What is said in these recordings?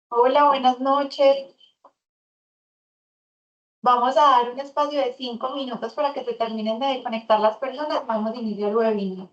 Hola, buenas noches. Vamos a dar un espacio de 5 minutos para que se terminen de conectar las personas. Vamos a iniciar el webinar.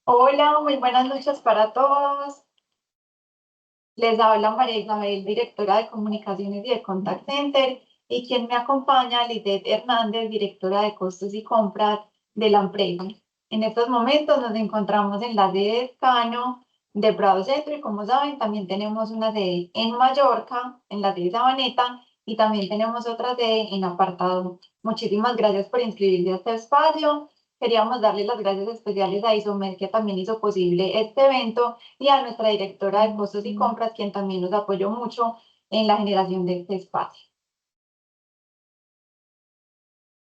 Hola, muy buenas noches para todos. Les habla María Isabel, directora de Comunicaciones y de Contact Center, y quien me acompaña, Lisette Hernández, directora de Costos y Compras de la empresa. En estos momentos nos encontramos en la sede de Escano de Prado Centro y como saben, también tenemos una sede en Mallorca, en la sede de Sabaneta, y también tenemos otra sede en Apartado. Muchísimas gracias por inscribirse a este espacio. Queríamos darle las gracias especiales a Isomed, que también hizo posible este evento, y a nuestra directora de costos y compras, quien también nos apoyó mucho en la generación de este espacio.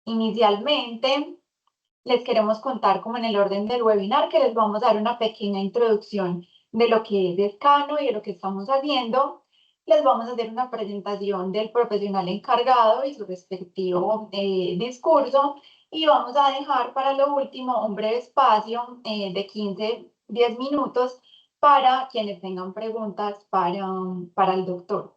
Inicialmente, les queremos contar, como en el orden del webinar, que les vamos a dar una pequeña introducción de lo que es Escano y de lo que estamos haciendo. Les vamos a hacer una presentación del profesional encargado y su respectivo discurso, y vamos a dejar para lo último un breve espacio de 15-10 minutos para quienes tengan preguntas para el doctor.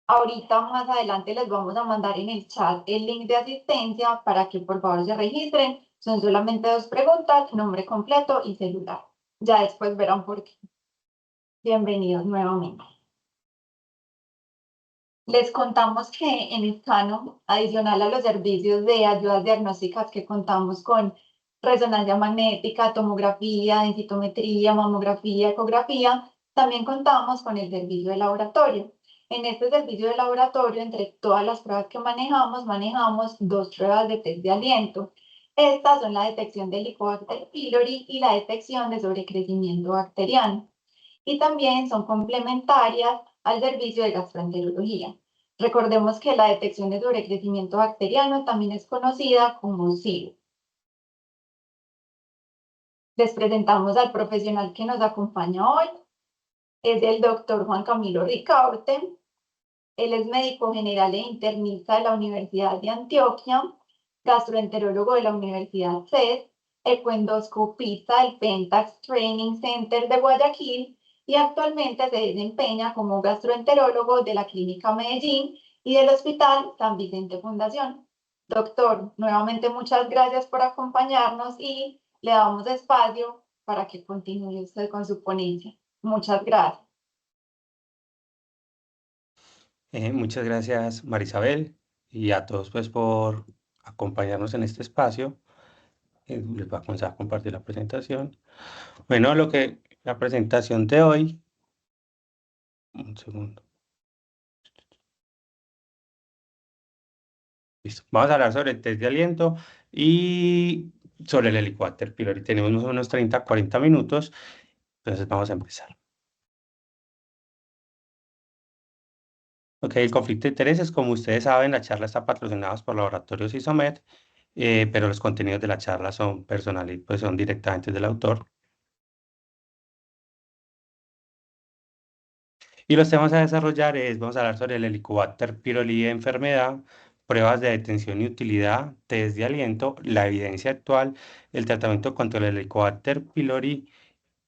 Ahorita más adelante les vamos a mandar en el chat el link de asistencia para que por favor se registren. Son solamente 2 preguntas, nombre completo y celular. Ya después verán por qué. Bienvenidos nuevamente. Les contamos que en Escano, adicional a los servicios de ayudas diagnósticas que contamos con resonancia magnética, tomografía, densitometría, mamografía, ecografía, también contamos con el servicio de laboratorio. En este servicio de laboratorio, entre todas las pruebas que manejamos dos pruebas de test de aliento. Estas son la detección de Helicobacter pylori y la detección de sobrecrecimiento bacteriano. Y también son complementarias al servicio de gastroenterología. Recordemos que la detección de sobrecrecimiento bacteriano también es conocida como SIBO. Les presentamos al profesional que nos acompaña hoy. Es el doctor Juan Camilo Ricaurte. Él es médico general e internista de la Universidad de Antioquia, gastroenterólogo de la Universidad CES, ecoendoscopista del Pentax Training Center de Guayaquil y actualmente se desempeña como gastroenterólogo de la Clínica Medellín y del Hospital San Vicente Fundación. Doctor, nuevamente muchas gracias por acompañarnos y le damos espacio para que continúe usted con su ponencia. Muchas gracias. Muchas gracias, Marisabel, y a todos pues por acompañarnos en este espacio. Les voy a comenzar a compartir la presentación. Bueno, la presentación de hoy, un segundo. Listo. Vamos a hablar sobre el test de aliento y sobre el Helicobacter pylori. Tenemos unos 30, 40 minutos, entonces vamos a empezar. Ok, el conflicto de intereses, como ustedes saben, la charla está patrocinada por Laboratorios Isomed, pero los contenidos de la charla son personales, pues son directamente del autor. Y los temas a desarrollar vamos a hablar sobre el Helicobacter pylori enfermedad, pruebas de detención y utilidad, test de aliento, la evidencia actual, el tratamiento contra el Helicobacter pylori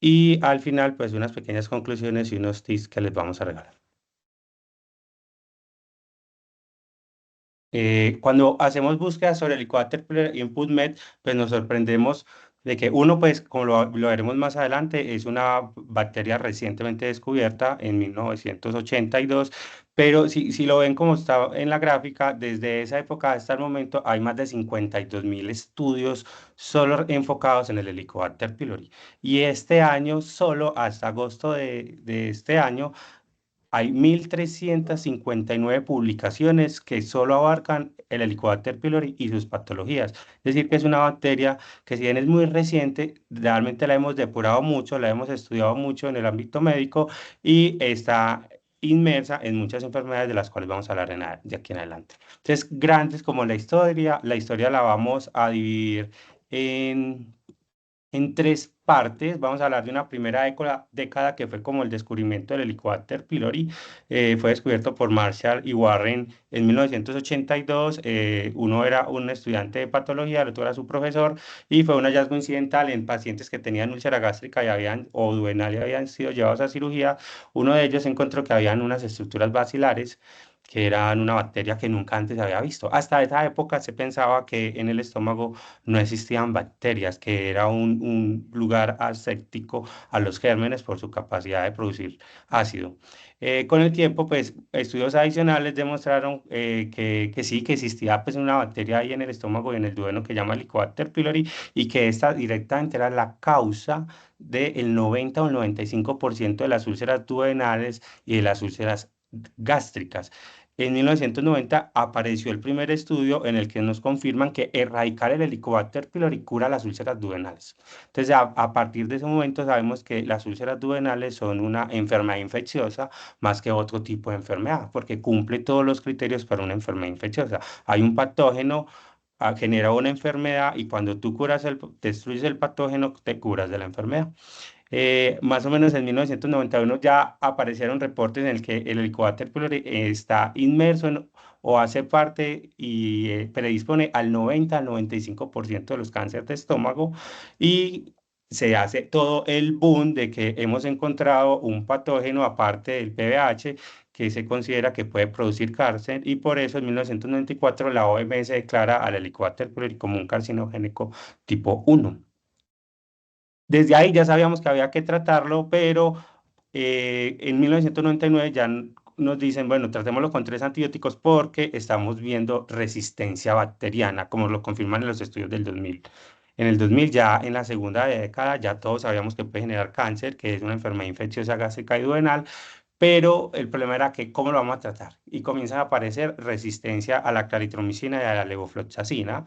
y al final, pues unas pequeñas conclusiones y unos tips que les vamos a regalar. Cuando hacemos búsquedas sobre el Helicobacter pylori en PubMed, pues nos sorprendemos de que uno, pues como lo veremos más adelante, es una bacteria recientemente descubierta en 1982, pero si lo ven como está en la gráfica, desde esa época hasta el momento hay más de 52.000 estudios solo enfocados en el Helicobacter pylori. Y este año, solo hasta agosto de este año, hay 1.359 publicaciones que solo abarcan el Helicobacter pylori y sus patologías. Es decir, que es una bacteria que si bien es muy reciente, realmente la hemos depurado mucho, la hemos estudiado mucho en el ámbito médico y está inmersa en muchas enfermedades de las cuales vamos a hablar de aquí en adelante. Entonces, grandes como la historia la vamos a dividir en tres partes. Vamos a hablar de una primera década que fue como el descubrimiento del Helicobacter pylori. Fue descubierto por Marshall y Warren en 1982. Uno era un estudiante de patología, el otro era su profesor, y fue un hallazgo incidental en pacientes que tenían úlcera gástrica o duodenal y habían sido llevados a cirugía. Uno de ellos encontró que habían unas estructuras basilares que eran una bacteria que nunca antes había visto. Hasta esa época se pensaba que en el estómago no existían bacterias, que era un lugar aséptico a los gérmenes por su capacidad de producir ácido. Con el tiempo, pues, estudios adicionales demostraron que sí, que existía pues, una bacteria ahí en el estómago y en el duodeno que se llama Helicobacter pylori y que esta directamente era la causa del 90 o el 95% de las úlceras duodenales y de las úlceras gástricas. En 1990 apareció el primer estudio en el que nos confirman que erradicar el Helicobacter pylori cura las úlceras duodenales. Entonces, a partir de ese momento sabemos que las úlceras duodenales son una enfermedad infecciosa más que otro tipo de enfermedad, porque cumple todos los criterios para una enfermedad infecciosa. Hay un patógeno, genera una enfermedad y cuando tú destruyes el patógeno, te curas de la enfermedad. Más o menos en 1991 ya aparecieron reportes en el que el Helicobacter pylori está inmerso o hace parte y predispone al 90 al 95% de los cánceres de estómago y se hace todo el boom de que hemos encontrado un patógeno aparte del PBH que se considera que puede producir cáncer y por eso en 1994 la OMS declara al Helicobacter pylori como un carcinogénico tipo 1. Desde ahí ya sabíamos que había que tratarlo, pero en 1999 ya nos dicen, bueno, tratémoslo con 3 antibióticos porque estamos viendo resistencia bacteriana, como lo confirman en los estudios del 2000. En el 2000, ya en la segunda década, ya todos sabíamos que puede generar cáncer, que es una enfermedad infecciosa gástrica y duodenal, pero el problema era que cómo lo vamos a tratar y comienzan a aparecer resistencia a la claritromicina y a la levofloxacina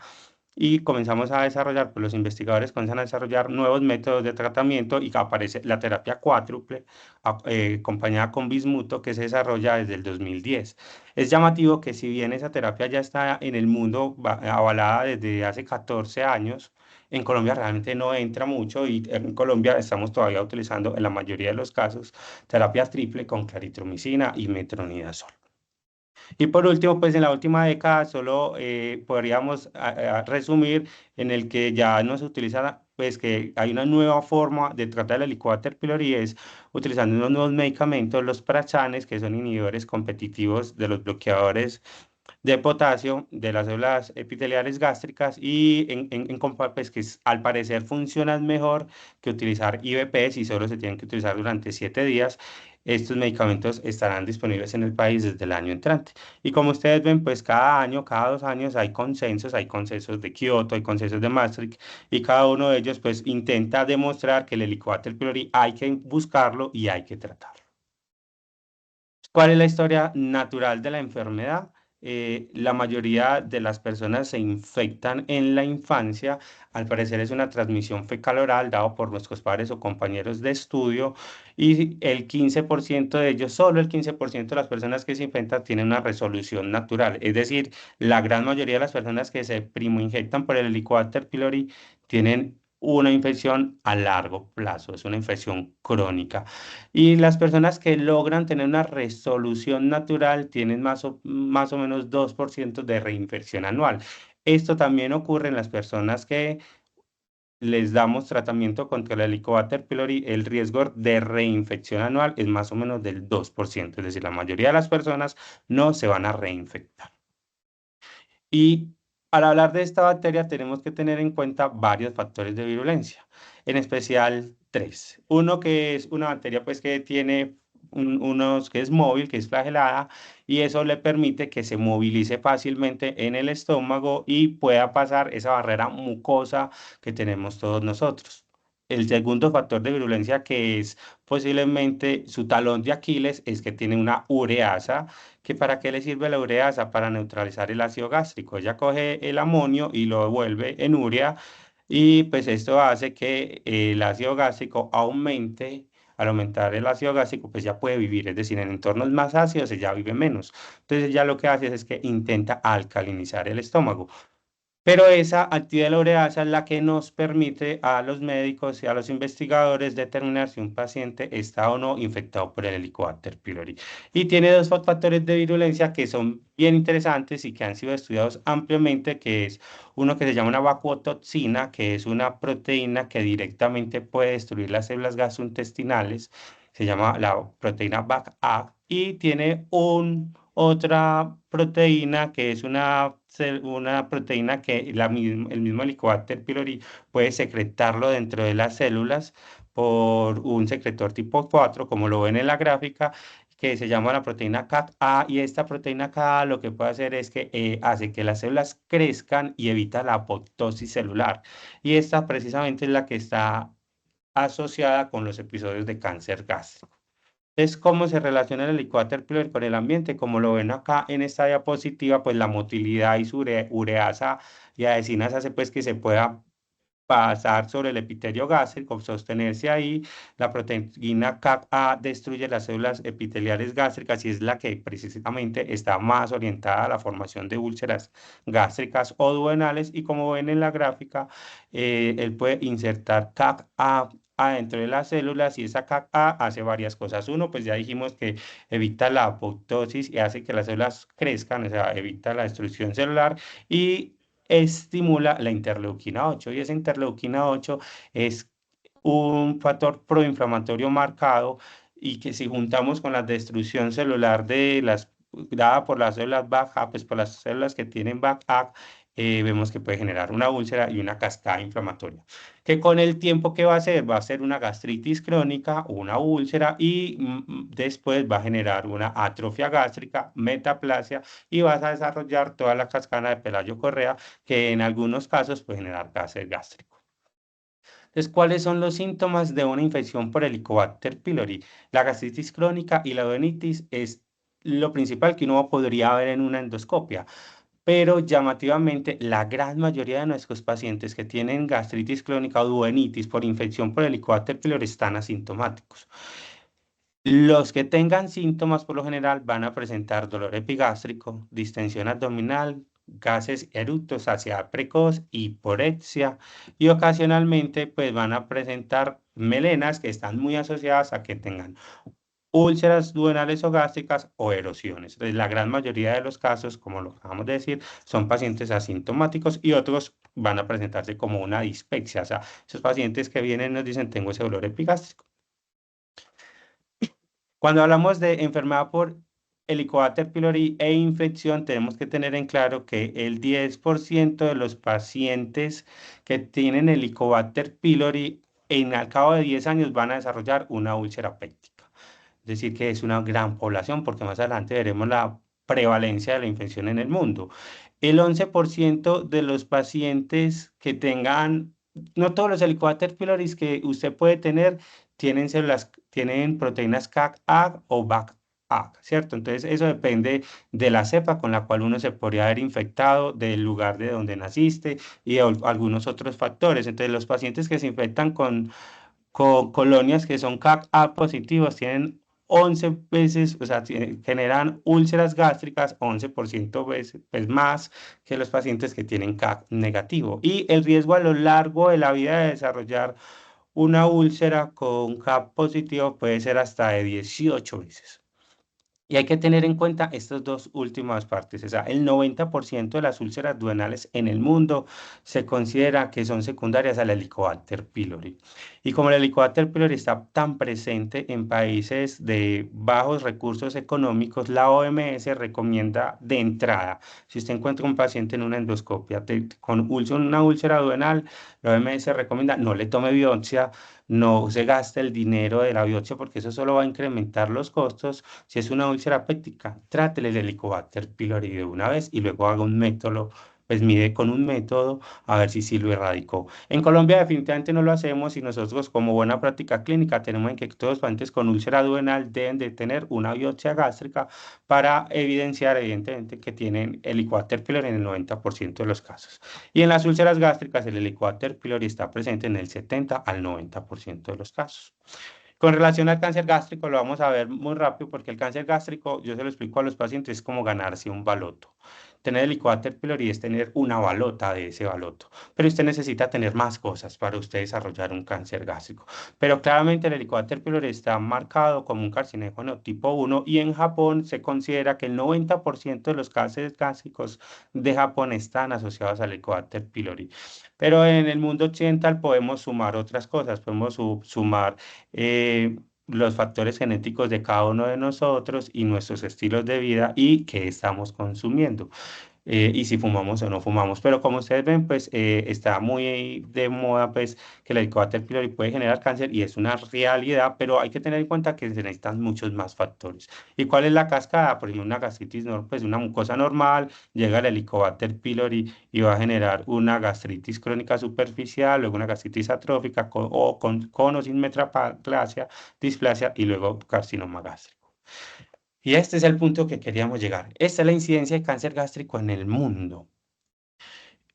y comenzamos a desarrollar, pues los investigadores comienzan a desarrollar nuevos métodos de tratamiento y aparece la terapia cuádruple acompañada con bismuto que se desarrolla desde el 2010. Es llamativo que si bien esa terapia ya está en el mundo avalada desde hace 14 años, en Colombia realmente no entra mucho y en Colombia estamos todavía utilizando en la mayoría de los casos terapia triple con claritromicina y metronidazol. Y por último, pues en la última década solo podríamos resumir en el que ya no se utiliza, pues que hay una nueva forma de tratar el Helicobacter pylori es utilizando unos nuevos medicamentos, los praxanes, que son inhibidores competitivos de los bloqueadores de potasio de las células epiteliales gástricas y pues al parecer funcionan mejor que utilizar IVPs y solo se tienen que utilizar durante 7 días. Estos medicamentos estarán disponibles en el país desde el año entrante. Y como ustedes ven, pues cada año, cada 2 años hay consensos de Kioto, hay consensos de Maastricht, y cada uno de ellos pues intenta demostrar que el Helicobacter pylori hay que buscarlo y hay que tratarlo. ¿Cuál es la historia natural de la enfermedad? La mayoría de las personas se infectan en la infancia. Al parecer es una transmisión fecal-oral dado por nuestros padres o compañeros de estudio y el 15% de ellos, solo el 15% de las personas que se infectan tienen una resolución natural. Es decir, la gran mayoría de las personas que se primoinfectan por el Helicobacter pylori tienen una infección a largo plazo, es una infección crónica. Y las personas que logran tener una resolución natural tienen más o menos 2% de reinfección anual. Esto también ocurre en las personas que les damos tratamiento contra el Helicobacter pylori. El riesgo de reinfección anual es más o menos del 2%, es decir, la mayoría de las personas no se van a reinfectar. Y al hablar de esta bacteria tenemos que tener en cuenta varios factores de virulencia, en especial tres. Uno que es una bacteria pues que tiene que es móvil, que es flagelada, y eso le permite que se movilice fácilmente en el estómago y pueda pasar esa barrera mucosa que tenemos todos nosotros. El segundo factor de virulencia, que es posiblemente su talón de Aquiles, es que tiene una ureasa. ¿Que para qué le sirve la ureasa? Para neutralizar el ácido gástrico. Ella coge el amonio y lo devuelve en urea y pues esto hace que el ácido gástrico aumente. Al aumentar el ácido gástrico, pues ya puede vivir, es decir, en entornos más ácidos ella vive menos. Entonces ya lo que hace es que intenta alcalinizar el estómago. Pero esa actividad de la ureasa es la que nos permite a los médicos y a los investigadores determinar si un paciente está o no infectado por el Helicobacter pylori. Y tiene dos factores de virulencia que son bien interesantes y que han sido estudiados ampliamente, que es uno que se llama una vacuotoxina, que es una proteína que directamente puede destruir las células gastrointestinales, se llama la proteína BACA, y tiene otra proteína que es una proteína que el mismo Helicobacter pylori puede secretarlo dentro de las células por un secretor tipo 4 como lo ven en la gráfica, que se llama la proteína CAC-A, y esta proteína CAA lo que puede hacer es que hace que las células crezcan y evita la apoptosis celular. Y esta precisamente es la que está asociada con los episodios de cáncer gástrico. Es cómo se relaciona el Helicobacter pylori con el ambiente. Como lo ven acá en esta diapositiva, pues la motilidad y su ureasa y adhesinas hace pues que se pueda pasar sobre el epitelio gástrico, sostenerse ahí. La proteína CAP-A destruye las células epiteliales gástricas y es la que precisamente está más orientada a la formación de úlceras gástricas o duodenales. Y como ven en la gráfica, él puede insertar CAP-A adentro de las células y esa CAP-A hace varias cosas. Uno, pues ya dijimos que evita la apoptosis y hace que las células crezcan, o sea, evita la destrucción celular y estimula la interleuquina 8 y esa interleuquina 8 es un factor proinflamatorio marcado y que si juntamos con la destrucción celular dada por las células BACA, pues por las células que tienen BACA, vemos que puede generar una úlcera y una cascada inflamatoria. Que con el tiempo, ¿qué va a hacer? Va a ser una gastritis crónica, una úlcera y después va a generar una atrofia gástrica, metaplasia y vas a desarrollar toda la cascada de Pelayo Correa que en algunos casos puede generar cáncer gástrico. Entonces, ¿cuáles son los síntomas de una infección por Helicobacter pylori? La gastritis crónica y la duodenitis es lo principal que uno podría ver en una endoscopia. Pero llamativamente, la gran mayoría de nuestros pacientes que tienen gastritis crónica o duodenitis por infección por Helicobacter pylori están asintomáticos. Los que tengan síntomas por lo general van a presentar dolor epigástrico, distensión abdominal, gases, eructos, saciedad precoz, hiporexia y ocasionalmente pues van a presentar melenas que están muy asociadas a que tengan úlceras duodenales o gástricas o erosiones. Entonces, la gran mayoría de los casos, como lo acabamos de decir, son pacientes asintomáticos y otros van a presentarse como una dispepsia. O sea, esos pacientes que vienen nos dicen tengo ese dolor epigástrico. Cuando hablamos de enfermedad por Helicobacter pylori e infección, tenemos que tener en claro que el 10% de los pacientes que tienen Helicobacter pylori al cabo de 10 años van a desarrollar una úlcera péptica. Es decir, que es una gran población porque más adelante veremos la prevalencia de la infección en el mundo. El 11% de los pacientes que tengan, no todos los Helicobacter pylori que usted puede tener, tienen proteínas CAG-AG o BAC-AG, ¿cierto? Entonces, eso depende de la cepa con la cual uno se podría haber infectado, del lugar de donde naciste y de algunos otros factores. Entonces, los pacientes que se infectan con colonias que son CAG-A positivos tienen 11 veces, o sea, generan úlceras gástricas 11% veces pues, más que los pacientes que tienen CAG negativo. Y el riesgo a lo largo de la vida de desarrollar una úlcera con CAP positivo puede ser hasta de 18 veces. Y hay que tener en cuenta estas dos últimas partes. O sea, el 90% de las úlceras duodenales en el mundo se considera que son secundarias al Helicobacter pylori. Y como el Helicobacter pylori está tan presente en países de bajos recursos económicos, la OMS recomienda de entrada, si usted encuentra un paciente en una endoscopia con una úlcera duodenal, la OMS recomienda no le tome biopsia, no se gaste el dinero de la biopsia porque eso solo va a incrementar los costos. Si es una úlcera péptica, trátele el Helicobacter pylori de una vez y luego haga un método, pues mide con un método a ver si sí lo erradicó. En Colombia definitivamente no lo hacemos y nosotros como buena práctica clínica tenemos en que todos los pacientes con úlcera duodenal deben de tener una biopsia gástrica para evidenciar evidentemente que tienen Helicobacter pylori en el 90% de los casos. Y en las úlceras gástricas el Helicobacter pylori está presente en el 70 al 90% de los casos. Con relación al cáncer gástrico, lo vamos a ver muy rápido porque el cáncer gástrico, yo se lo explico a los pacientes, es como ganarse un baloto. Tener Helicobacter pylori es tener una balota de ese baloto, pero usted necesita tener más cosas para usted desarrollar un cáncer gástrico. Pero claramente el Helicobacter pylori está marcado como un carcinógeno tipo 1 y en Japón se considera que el 90% de los cánceres gástricos de Japón están asociados al Helicobacter pylori. Pero en el mundo occidental podemos sumar otras cosas, podemos sumar los factores genéticos de cada uno de nosotros y nuestros estilos de vida y qué estamos consumiendo y si fumamos o no fumamos. Pero como ustedes ven, pues está muy de moda, pues que el Helicobacter pylori puede generar cáncer y es una realidad, pero hay que tener en cuenta que se necesitan muchos más factores. ¿Y cuál es la cascada? Por ejemplo, una gastritis, pues una mucosa normal, llega el Helicobacter pylori y va a generar una gastritis crónica superficial, luego una gastritis atrófica con o sin metraplasia, displasia y luego carcinoma gástrico. Y este es el punto que queríamos llegar. Esta es la incidencia de cáncer gástrico en el mundo.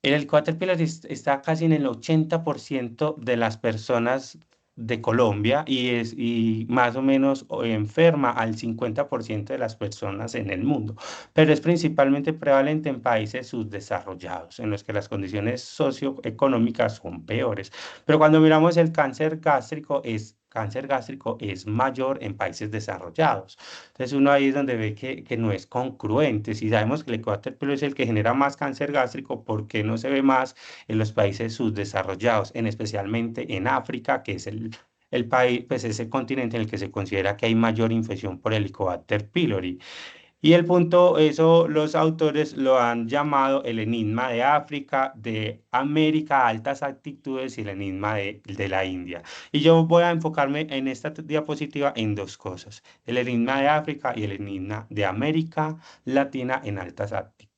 El Helicobacter pylori está casi en el 80% de las personas de Colombia y más o menos enferma al 50% de las personas en el mundo, pero es principalmente prevalente en países subdesarrollados, en los que las condiciones socioeconómicas son peores. Pero cuando miramos el cáncer gástrico es mayor en países desarrollados. Entonces uno ahí es donde ve que no es congruente. Si sabemos que el Helicobacter pylori es el que genera más cáncer gástrico, ¿por qué no se ve más en los países subdesarrollados, especialmente en África, que es el país, pues es el continente en el que se considera que hay mayor infección por Helicobacter pylori? Y el punto, eso los autores lo han llamado el enigma de África, de América a altas altitudes y el enigma de la India. Y yo voy a enfocarme en esta diapositiva en dos cosas, el enigma de África y el enigma de América Latina en altas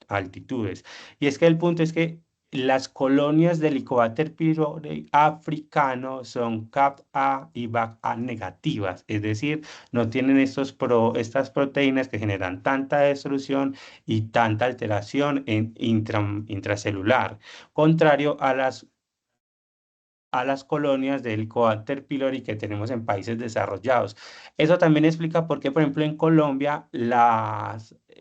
altitudes. Y es que el punto es que las colonias del Helicobacter pylori africano son CAP-A y BAC-A negativas, es decir, no tienen estas proteínas que generan tanta destrucción y tanta alteración intracelular, contrario a las colonias del Helicobacter pylori que tenemos en países desarrollados. Eso también explica por qué, por ejemplo, en Colombia el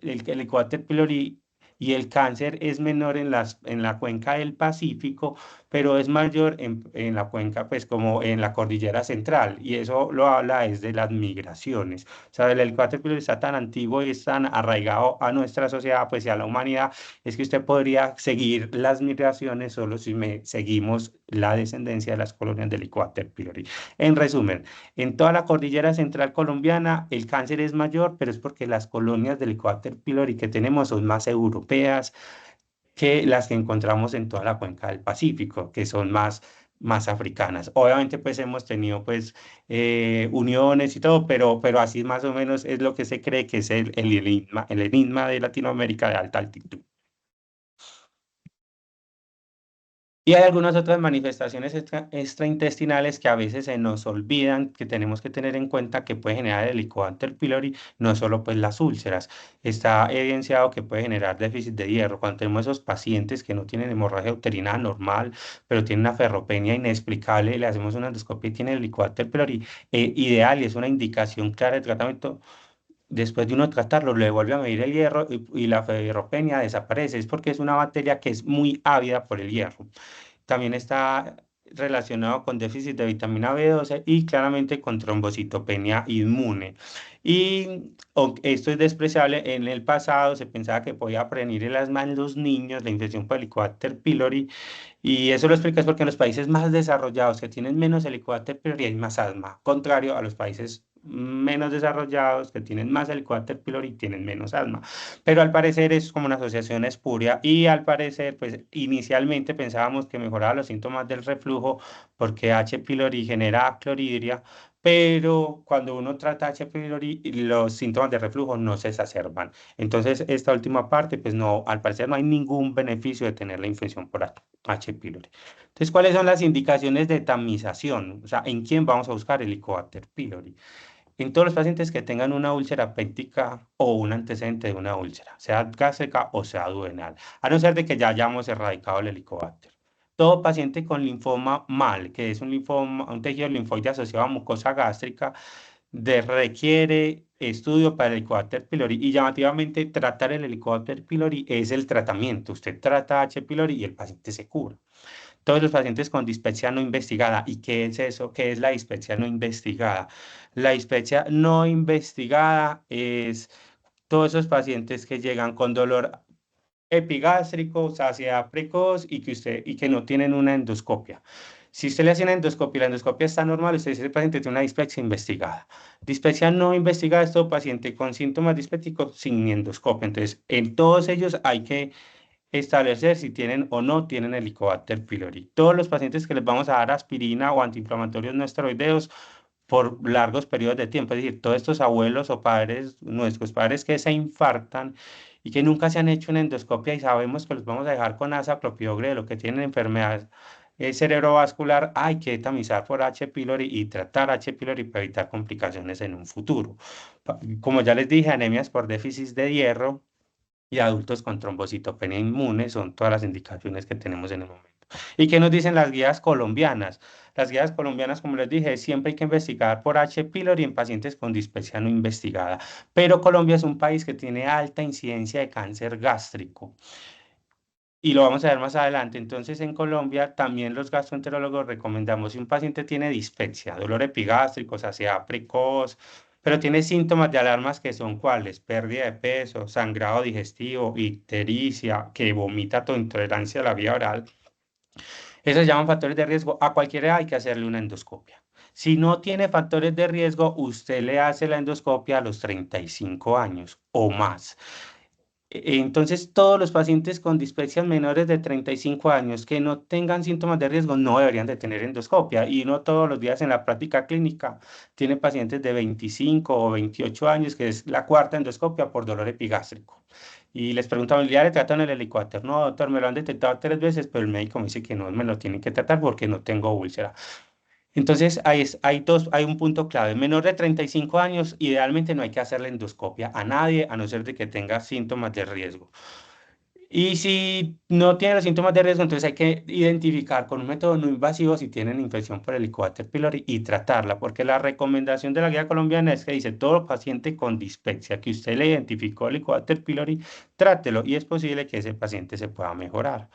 Helicobacter pylori y el cáncer es menor en la cuenca del Pacífico, pero es mayor en la cuenca, pues como en la cordillera central, y eso lo habla es de las migraciones. O sea, el Helicobacter pylori está tan antiguo y es tan arraigado a nuestra sociedad, pues y a la humanidad, es que usted podría seguir las migraciones solo si seguimos la descendencia de las colonias del Helicobacter pylori. En resumen, en toda la cordillera central colombiana el cáncer es mayor, pero es porque las colonias del Helicobacter pylori que tenemos son más europeas que las que encontramos en toda la cuenca del Pacífico, que son más africanas. Obviamente, pues hemos tenido pues uniones y todo, pero así más o menos es lo que se cree que es el enigma de Latinoamérica de alta altitud. Y hay algunas otras manifestaciones extraintestinales que a veces se nos olvidan, que tenemos que tener en cuenta que puede generar el Helicobacter pylori, no solo pues las úlceras. Está evidenciado que puede generar déficit de hierro. Cuando tenemos esos pacientes que no tienen hemorragia uterina normal, pero tienen una ferropenia inexplicable, le hacemos una endoscopia y tiene el Helicobacter pylori, ideal y es una indicación clara de tratamiento. Después de uno tratarlo, le vuelve a medir el hierro y la ferropenia desaparece. Es porque es una bacteria que es muy ávida por el hierro. También está relacionado con déficit de vitamina B12 y claramente con trombocitopenia inmune. Y esto es despreciable. En el pasado se pensaba que podía prevenir el asma en los niños, la infección por Helicobacter pylori, y eso lo explicas porque en los países más desarrollados que tienen menos Helicobacter pylori hay más asma, contrario a los países menos desarrollados que tienen más Helicobacter pylori tienen menos asma. Pero al parecer es como una asociación espuria y al parecer, pues inicialmente pensábamos que mejoraba los síntomas del reflujo porque H. pylori genera clorhidria, pero cuando uno trata H. pylori los síntomas de reflujo no se exacerban. Entonces, esta última parte, pues no, al parecer no hay ningún beneficio de tener la infección por H. pylori. Entonces, ¿cuáles son las indicaciones de tamización? O sea, ¿en quién vamos a buscar el Helicobacter pylori? En todos los pacientes que tengan una úlcera péptica o un antecedente de una úlcera, sea gástrica o sea duodenal, a no ser de que ya hayamos erradicado el helicobacter. Todo paciente con linfoma mal, que es un linfoma, un tejido linfoide asociado a mucosa gástrica, requiere estudio para el Helicobacter pylori y llamativamente tratar el Helicobacter pylori es el tratamiento. Usted trata H. pylori y el paciente se cura. Todos los pacientes con dispepsia no investigada. ¿Y qué es eso? ¿Qué es la dispepsia no investigada? La dispepsia no investigada es todos esos pacientes que llegan con dolor epigástrico, saciedad precoz y que no tienen una endoscopia. Si usted le hace una endoscopia y la endoscopia está normal, usted dice, ese paciente tiene una dispepsia investigada. Dispepsia no investigada es todo paciente con síntomas dispépticos sin endoscopia. Entonces, en todos ellos hay que establecer si tienen o no tienen Helicobacter pylori. Todos los pacientes que les vamos a dar aspirina o antiinflamatorios no esteroideos por largos periodos de tiempo, es decir, todos estos abuelos o padres, nuestros padres que se infartan y que nunca se han hecho una endoscopia y sabemos que los vamos a dejar con asa propiogra de lo que tienen enfermedad cerebrovascular, hay que tamizar por H. pylori y tratar H. pylori para evitar complicaciones en un futuro. Como ya les dije, anemias por déficit de hierro y adultos con trombocitopenia inmune son todas las indicaciones que tenemos en el momento. ¿Y qué nos dicen las guías colombianas? Las guías colombianas, como les dije, siempre hay que investigar por H. pylori en pacientes con dispepsia no investigada. Pero Colombia es un país que tiene alta incidencia de cáncer gástrico. Y lo vamos a ver más adelante. Entonces, en Colombia también los gastroenterólogos recomendamos si un paciente tiene dispepsia, dolor epigástrico, saciedad precoz, pero tiene síntomas de alarmas que son cuáles: pérdida de peso, sangrado digestivo, ictericia, que vomita o intolerancia a la vía oral. Esos se llaman factores de riesgo. A cualquiera hay que hacerle una endoscopia. Si no tiene factores de riesgo, usted le hace la endoscopia a los 35 años o más. Entonces, todos los pacientes con dispepsias menores de 35 años que no tengan síntomas de riesgo no deberían de tener endoscopia. Y no todos los días en la práctica clínica tiene pacientes de 25 o 28 años, que es la cuarta endoscopia por dolor epigástrico. Y les preguntaban, ¿ya le tratan el helicóptero? No, doctor, me lo han detectado 3 veces, pero el médico me dice que no me lo tienen que tratar porque no tengo úlcera. Entonces, hay un punto clave. Menor de 35 años, idealmente no hay que hacerle endoscopia a nadie, a no ser de que tenga síntomas de riesgo. Y si no tiene los síntomas de riesgo, entonces hay que identificar con un método no invasivo si tienen infección por Helicobacter pylori y tratarla, porque la recomendación de la guía colombiana es que dice todo paciente con dispepsia que usted le identificó Helicobacter pylori, trátelo y es posible que ese paciente se pueda mejorar.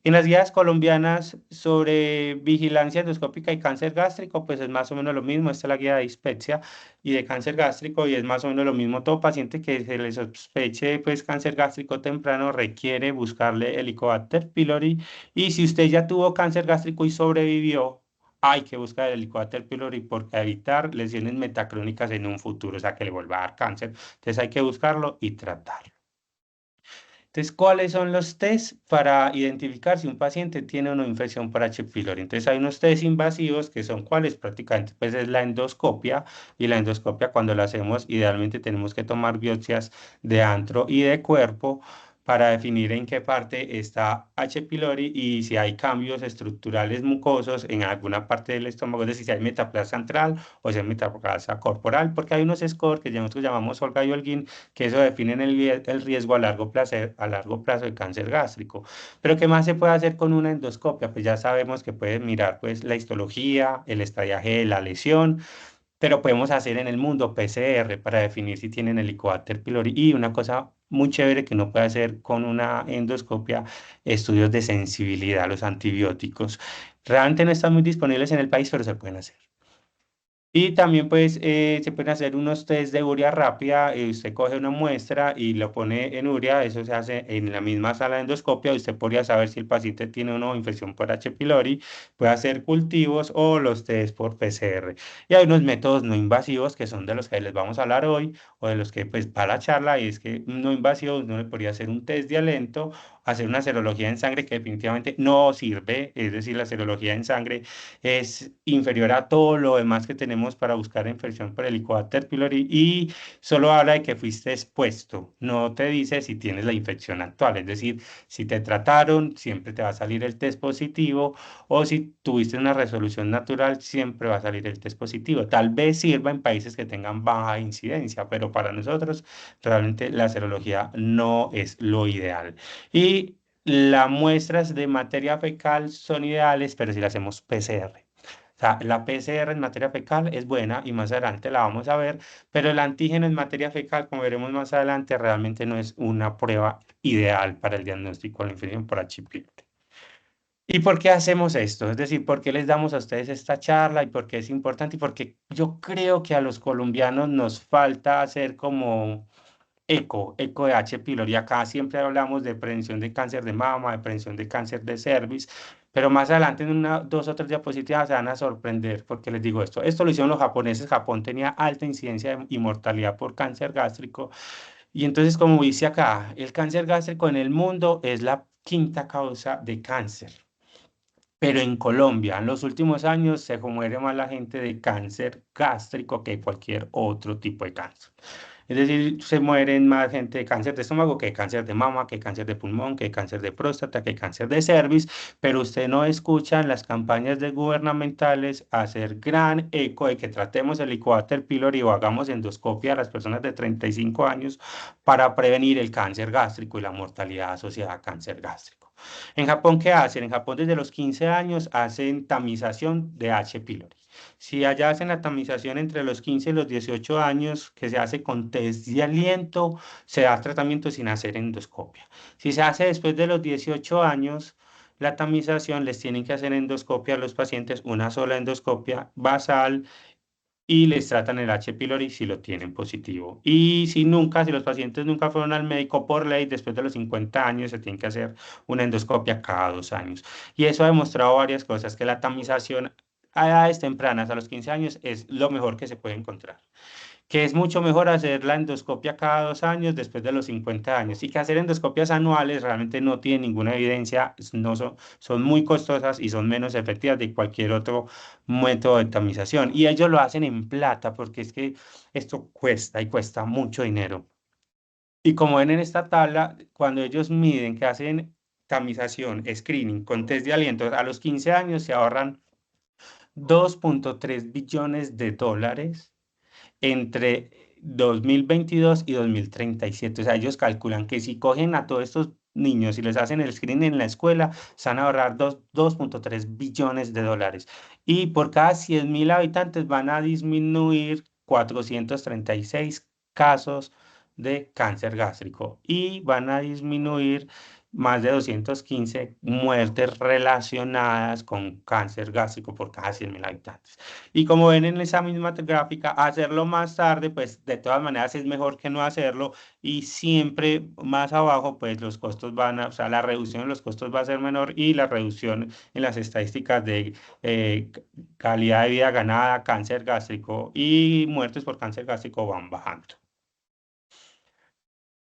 En las guías colombianas sobre vigilancia endoscópica y cáncer gástrico, pues es más o menos lo mismo. Esta es la guía de dispepsia y de cáncer gástrico y es más o menos lo mismo. Todo paciente que se le sospeche pues cáncer gástrico temprano requiere buscarle Helicobacter pylori y si usted ya tuvo cáncer gástrico y sobrevivió, hay que buscar el Helicobacter pylori porque evitar lesiones metacrónicas en un futuro, o sea que le vuelva a dar cáncer. Entonces hay que buscarlo y tratarlo. Entonces, ¿cuáles son los test para identificar si un paciente tiene o no infección por H. pylori? Entonces, hay unos test invasivos que son cuáles prácticamente, pues es la endoscopia y la endoscopia cuando la hacemos, idealmente tenemos que tomar biopsias de antro y de cuerpo para definir en qué parte está H. pylori y si hay cambios estructurales mucosos en alguna parte del estómago, es decir, si hay metaplasia antral o si hay metaplasia corporal, porque hay unos scores que nosotros llamamos Olga y Holguín que eso define el riesgo a largo plazo de cáncer gástrico. Pero ¿qué más se puede hacer con una endoscopia? Pues ya sabemos que puede mirar pues la histología, el estadiaje de la lesión, pero podemos hacer en el mundo PCR para definir si tienen Helicobacter pylori y una cosa muy chévere que no puede hacer con una endoscopia, estudios de sensibilidad a los antibióticos. Realmente no están muy disponibles en el país, pero se pueden hacer. Y también pues se pueden hacer unos test de urea rápida, usted coge una muestra y lo pone en urea, eso se hace en la misma sala de endoscopia, usted podría saber si el paciente tiene o no infección por H. pylori, puede hacer cultivos o los test por PCR. Y hay unos métodos no invasivos que son de los que les vamos a hablar hoy o de los que pues para la charla y es que no invasivos no le podría hacer un test de aliento, hacer una serología en sangre que definitivamente no sirve, es decir, la serología en sangre es inferior a todo lo demás que tenemos para buscar infección por Helicobacter pylori y solo habla de que fuiste expuesto, no te dice si tienes la infección actual, es decir, si te trataron, siempre te va a salir el test positivo o si tuviste una resolución natural, siempre va a salir el test positivo. Tal vez sirva en países que tengan baja incidencia, pero para nosotros realmente la serología no es lo ideal. Y las muestras de materia fecal son ideales, pero si las hacemos PCR. O sea, la PCR en materia fecal es buena y más adelante la vamos a ver, pero el antígeno en materia fecal, como veremos más adelante, realmente no es una prueba ideal para el diagnóstico de la infección por H. pylori. ¿Y por qué hacemos esto? Es decir, ¿por qué les damos a ustedes esta charla y por qué es importante? Y porque yo creo que a los colombianos nos falta hacer como eco de H. pylori. Acá siempre hablamos de prevención de cáncer de mama, de prevención de cáncer de cervix, pero más adelante en una, dos o tres diapositivas se van a sorprender porque les digo esto. Esto lo hicieron los japoneses. Japón tenía alta incidencia y mortalidad por cáncer gástrico. Y entonces, como dice acá, el cáncer gástrico en el mundo es la quinta causa de cáncer. Pero en Colombia, en los últimos años, se muere más la gente de cáncer gástrico que cualquier otro tipo de cáncer. Es decir, se mueren más gente de cáncer de estómago que de cáncer de mama, que de cáncer de pulmón, que de cáncer de próstata, que de cáncer de cervix, pero usted no escucha en las campañas de gubernamentales hacer gran eco de que tratemos el Helicobacter pylori o hagamos endoscopia a las personas de 35 años para prevenir el cáncer gástrico y la mortalidad asociada a cáncer gástrico. En Japón, ¿qué hacen? En Japón desde los 15 años hacen tamización de H. pylori. Si allá hacen la tamización entre los 15 y los 18 años, que se hace con test de aliento, se da tratamiento sin hacer endoscopia. Si se hace después de los 18 años, la tamización les tienen que hacer endoscopia a los pacientes, una sola endoscopia basal y les tratan el H. pylori si lo tienen positivo. Y si los pacientes nunca fueron al médico por ley, después de los 50 años se tiene que hacer una endoscopia cada 2 años. Y eso ha demostrado varias cosas, que la tamización a edades tempranas, a los 15 años, es lo mejor que se puede encontrar, que es mucho mejor hacer la endoscopia cada 2 años después de los 50 años y que hacer endoscopias anuales realmente no tiene ninguna evidencia, no son muy costosas y son menos efectivas de cualquier otro método de tamización. Y ellos lo hacen en plata porque es que esto cuesta y cuesta mucho dinero. Y como ven en esta tabla, cuando ellos miden que hacen tamización, screening con test de aliento, a los 15 años se ahorran 2,3 billones de dólares entre 2022 y 2037. O sea, ellos calculan que si cogen a todos estos niños y les hacen el screening en la escuela, se van a ahorrar 2,3 billones de dólares. Y por cada 100.000 habitantes van a disminuir 436 casos de cáncer gástrico y van a disminuir más de 215 muertes relacionadas con cáncer gástrico por cada 100.000 habitantes. Y como ven en esa misma gráfica, hacerlo más tarde, pues de todas maneras es mejor que no hacerlo y siempre más abajo, pues los costos van a, o sea, la reducción de los costos va a ser menor y la reducción en las estadísticas de calidad de vida ganada, cáncer gástrico y muertes por cáncer gástrico van bajando.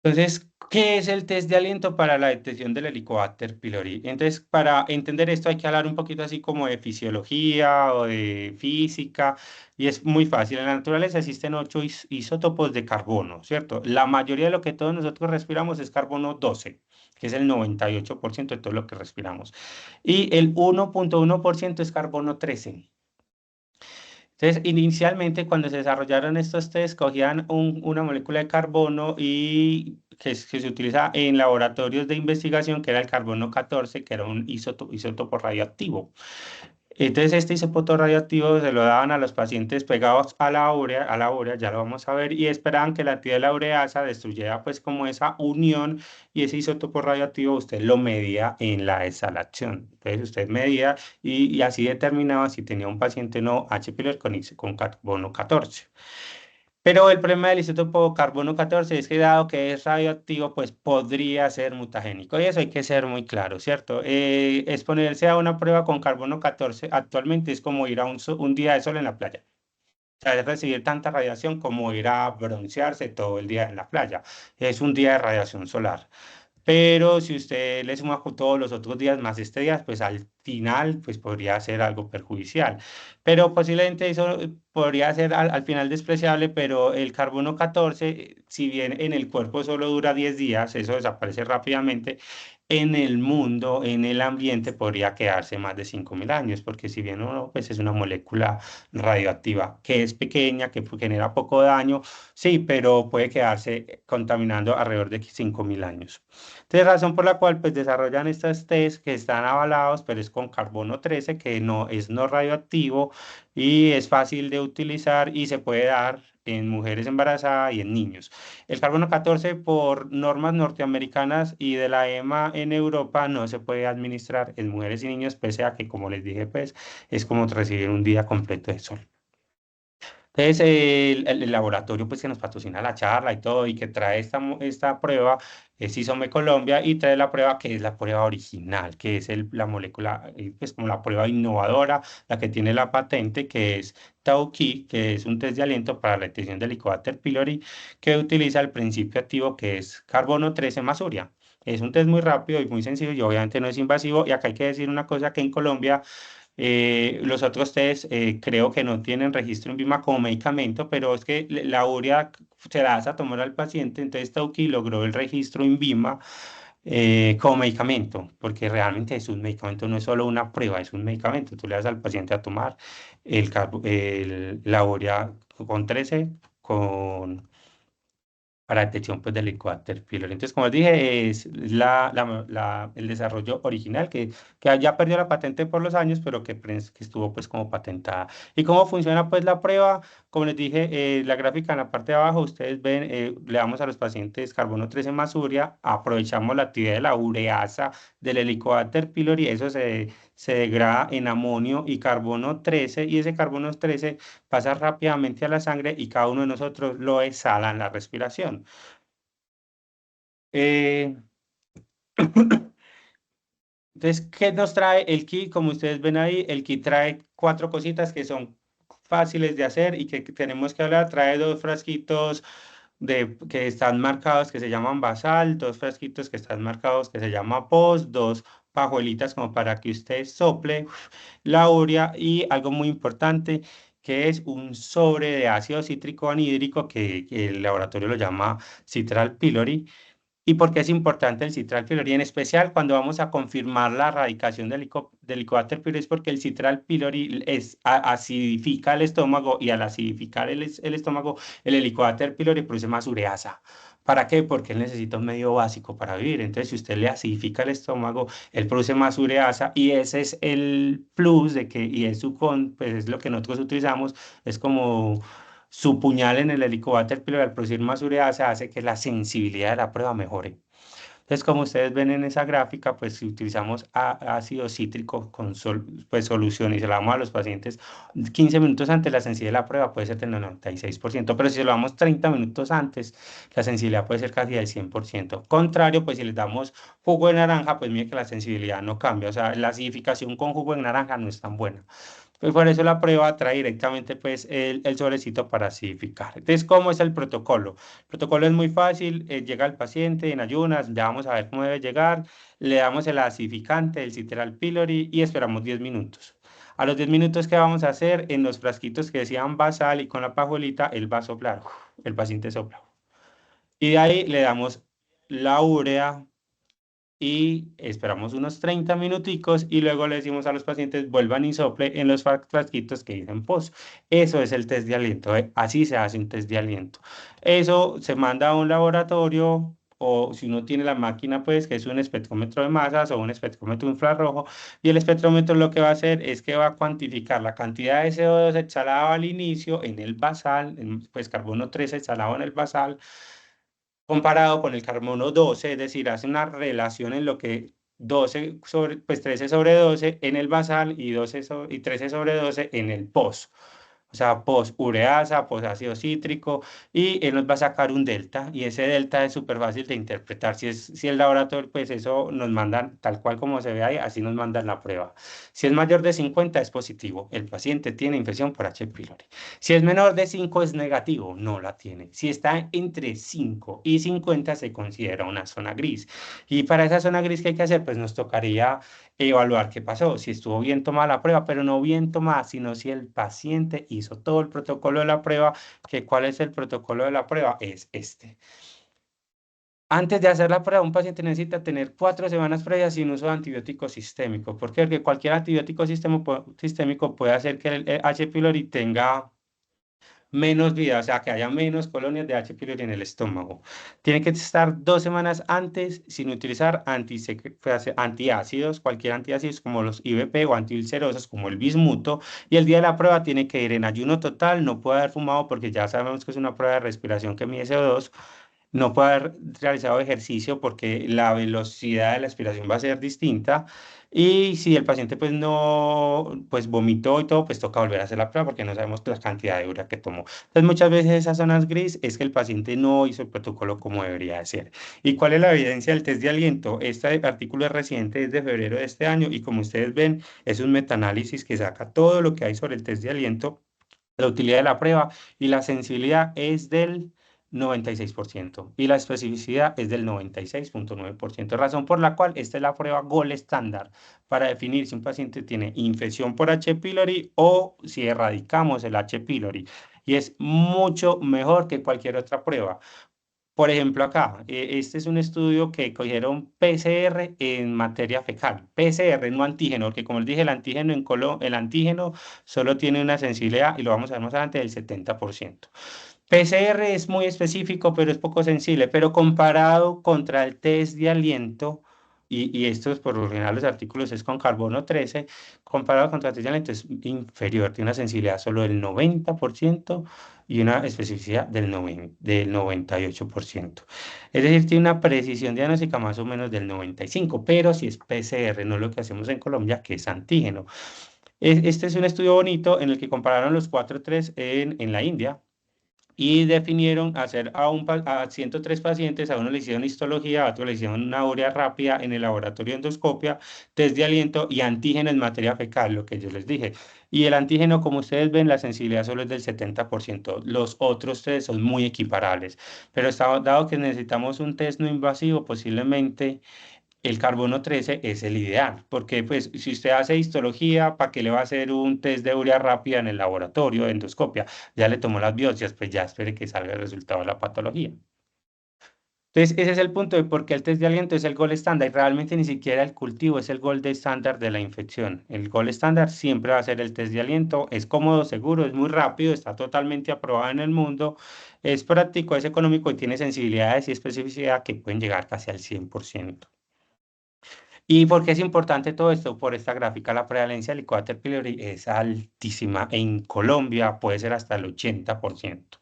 Entonces, ¿qué es el test de aliento para la detección del Helicobacter pylori? Entonces, para entender esto hay que hablar un poquito así como de fisiología o de física, y es muy fácil. En la naturaleza existen 8 isótopos de carbono, ¿cierto? La mayoría de lo que todos nosotros respiramos es carbono 12, que es el 98% de todo lo que respiramos. Y el 1,1% es carbono 13. Entonces, inicialmente cuando se desarrollaron estos test, cogían una molécula de carbono y que se utiliza en laboratorios de investigación, que era el carbono 14, que era un isótopo radioactivo. Entonces, este isótopo radioactivo se lo daban a los pacientes pegados a la urea, ya lo vamos a ver, y esperaban que la actividad de la ureasa destruyera pues como esa unión y ese isótopo radioactivo usted lo medía en la exhalación. Entonces, usted medía y así determinaba si tenía un paciente no H. pylori con carbono 14. Pero el problema del isótopo carbono 14 es que dado que es radioactivo, pues podría ser mutagénico. Y eso hay que ser muy claro, ¿cierto? Exponerse a una prueba con carbono 14 actualmente es como ir a un día de sol en la playa. O sea, es recibir tanta radiación como ir a broncearse todo el día en la playa. Es un día de radiación solar. Pero si usted le suma con todos los otros días más este día, pues al final pues podría ser algo perjudicial. Pero posiblemente eso podría ser al final despreciable, pero el carbono 14, si bien en el cuerpo solo dura 10 días, eso desaparece rápidamente, en el mundo, en el ambiente, podría quedarse más de 5.000 años, porque si bien uno, pues es una molécula radioactiva que es pequeña, que genera poco daño, sí, pero puede quedarse contaminando alrededor de 5.000 años. Entonces, razón por la cual pues desarrollan estos test que están avalados, pero es con carbono 13, que no es no radioactivo y es fácil de utilizar y se puede dar en mujeres embarazadas y en niños. El carbono 14 por normas norteamericanas y de la EMA en Europa no se puede administrar en mujeres y niños, pese a que, como les dije, pues es como recibir un día completo de sol. Entonces, el laboratorio pues, que nos patrocina la charla y todo, y que trae esta prueba, es Isome Colombia, y trae la prueba que es la prueba original, que es la molécula, pues como la prueba innovadora, la que tiene la patente, que es Tauki, que es un test de aliento para la detección del Helicobacter pylori, que utiliza el principio activo que es carbono 13 más urea. Es un test muy rápido y muy sencillo y obviamente no es invasivo. Y acá hay que decir una cosa que en Colombia los otros test creo que no tienen registro en VIMA como medicamento, pero es que la urea se la das a tomar al paciente, entonces Tauki logró el registro en VIMA como medicamento, porque realmente es un medicamento, no es solo una prueba, es un medicamento. Tú le das al paciente a tomar la urea con 13, para detección pues, del Helicobacter pylori. Entonces, como les dije, es el desarrollo original que ya perdió la patente por los años, pero que estuvo pues como patentada. ¿Y cómo funciona pues la prueba? Como les dije, la gráfica en la parte de abajo, ustedes ven, le damos a los pacientes carbono 13 más urea, aprovechamos la actividad de la ureasa del Helicobacter pylori, eso se degrada en amonio y carbono 13, y ese carbono 13 pasa rápidamente a la sangre y cada uno de nosotros lo exhala en la respiración. Eh, entonces, ¿qué nos trae el kit? Como ustedes ven ahí, el kit trae 4 cositas que son fáciles de hacer y que tenemos que hablar. Trae 2 frasquitos que están marcados que se llaman basal, 2 frasquitos que están marcados que se llama post, 2 pajuelitas como para que usted sople la urea y algo muy importante que es un sobre de ácido cítrico anhídrico que el laboratorio lo llama Citral pylori. ¿Y por qué es importante el Citral pylori? En especial cuando vamos a confirmar la erradicación del Helicobacter pylori, es porque el Citral pylori acidifica el estómago, y al acidificar el estómago, el Helicobacter pylori produce más ureasa. ¿Para qué? Porque él necesita un medio básico para vivir. Entonces, si usted le acidifica el estómago, él produce más ureasa, y ese es el plus de que, y es pues es lo que nosotros utilizamos, es como su puñal en el Helicobacter pylori. Al producir más ureasa hace que la sensibilidad de la prueba mejore. Entonces, como ustedes ven en esa gráfica, pues si utilizamos ácido cítrico con pues, solución, y se lo damos a los pacientes 15 minutos antes, la sensibilidad de la prueba puede ser del 96%, pero si se lo damos 30 minutos antes, la sensibilidad puede ser casi del 100%. Contrario, pues si les damos jugo de naranja, pues mire que la sensibilidad no cambia, o sea, la acidificación con jugo de naranja no es tan buena. Pues por eso la prueba trae directamente pues el sobrecito para acidificar. Entonces, ¿cómo es el protocolo? El protocolo es muy fácil, llega el paciente en ayunas, ya vamos a ver cómo debe llegar, le damos el acidificante, el Citral pylori, y esperamos 10 minutos. A los 10 minutos, ¿qué vamos a hacer? En los frasquitos que decían basal y con la pajuelita, él va a soplar, el paciente sopla. Y de ahí le damos la urea y esperamos unos 30 minuticos, y luego le decimos a los pacientes vuelvan y sople en los frasquitos que dicen POS. Eso es el test de aliento, así se hace un test de aliento. Eso se manda a un laboratorio, o si uno tiene la máquina, pues que es un espectrómetro de masas o un espectrómetro infrarrojo, y el espectrómetro lo que va a hacer es que va a cuantificar la cantidad de CO2 exhalado al inicio en el basal, pues carbono 13 exhalado en el basal, comparado con el carbono 12, es decir, hace una relación en lo que 13 sobre 12 en el basal, y 13 sobre 12 en el POS. O sea, posureasa, posácido cítrico, y él nos va a sacar un delta, y ese delta es súper fácil de interpretar. Si el laboratorio, pues eso nos mandan tal cual como se ve ahí, así nos mandan la prueba. Si es mayor de 50 es positivo, el paciente tiene infección por H. pylori. Si es menor de 5 es negativo, no la tiene. Si está entre 5 y 50 se considera una zona gris. Y para esa zona gris, ¿qué hay que hacer? Pues nos tocaría evaluar qué pasó, si estuvo bien tomada la prueba, pero no bien tomada, sino si el paciente hizo todo el protocolo de la prueba. Que ¿cuál es el protocolo de la prueba? Es este. Antes de hacer la prueba, un paciente necesita tener 4 semanas previas sin uso de antibiótico sistémico. ¿Por qué? Porque cualquier antibiótico sistémico puede hacer que el H. pylori tenga menos vida, o sea, que haya menos colonias de H. pylori en el estómago. Tiene que estar 2 semanas antes sin utilizar pues, antiácidos, cualquier antiácidos como los IVP, o antiulcerosos como el bismuto, y el día de la prueba tiene que ir en ayuno total, no puede haber fumado porque ya sabemos que es una prueba de respiración que mide CO2. No puede haber realizado ejercicio porque la velocidad de la expiración va a ser distinta. Y si el paciente pues no, pues vomitó y todo, pues toca volver a hacer la prueba porque no sabemos la cantidad de urea que tomó. Entonces muchas veces esas zonas gris es que el paciente no hizo el protocolo como debería de ser. ¿Y cuál es la evidencia del test de aliento? Este artículo es reciente, es de febrero de este año, y como ustedes ven es un metaanálisis que saca todo lo que hay sobre el test de aliento, la utilidad de la prueba, y la sensibilidad es del 96% y la especificidad es del 96,9%, razón por la cual esta es la prueba gold estándar para definir si un paciente tiene infección por H. pylori o si erradicamos el H. pylori, y es mucho mejor que cualquier otra prueba. Por ejemplo, acá, este es un estudio que cogieron PCR en materia fecal, PCR, no antígeno, porque como les dije, el antígeno el antígeno solo tiene una sensibilidad, y lo vamos a ver más adelante, del 70%. PCR es muy específico, pero es poco sensible, pero comparado contra el test de aliento, y estos por lo general los artículos es con carbono 13, comparado contra el test de aliento es inferior, tiene una sensibilidad solo del 90% y una especificidad del 98%. Es decir, tiene una precisión diagnóstica más o menos del 95%, pero si es PCR, no lo que hacemos en Colombia, que es antígeno. Este es un estudio bonito en el que compararon los 4-3 en la India, y definieron hacer a 103 pacientes. A uno le hicieron histología, a otro le hicieron una urea rápida en el laboratorio de endoscopia, test de aliento y antígeno en materia fecal, lo que yo les dije. Y el antígeno, como ustedes ven, la sensibilidad solo es del 70%. Los otros tres son muy equiparables. Pero dado que necesitamos un test no invasivo, posiblemente el carbono 13 es el ideal, porque pues si usted hace histología, ¿para qué le va a hacer un test de urea rápida en el laboratorio, endoscopia? Ya le tomó las biopsias, pues ya espere que salga el resultado de la patología. Entonces, ese es el punto de por qué el test de aliento es el gol estándar y realmente ni siquiera el cultivo es el gol estándar de la infección. El gol estándar siempre va a ser el test de aliento, es cómodo, seguro, es muy rápido, está totalmente aprobado en el mundo, es práctico, es económico y tiene sensibilidades y especificidad que pueden llegar casi al 100%. ¿Y por qué es importante todo esto? Por esta gráfica, la prevalencia del Helicobacter pylori es altísima. En Colombia puede ser hasta el 80%.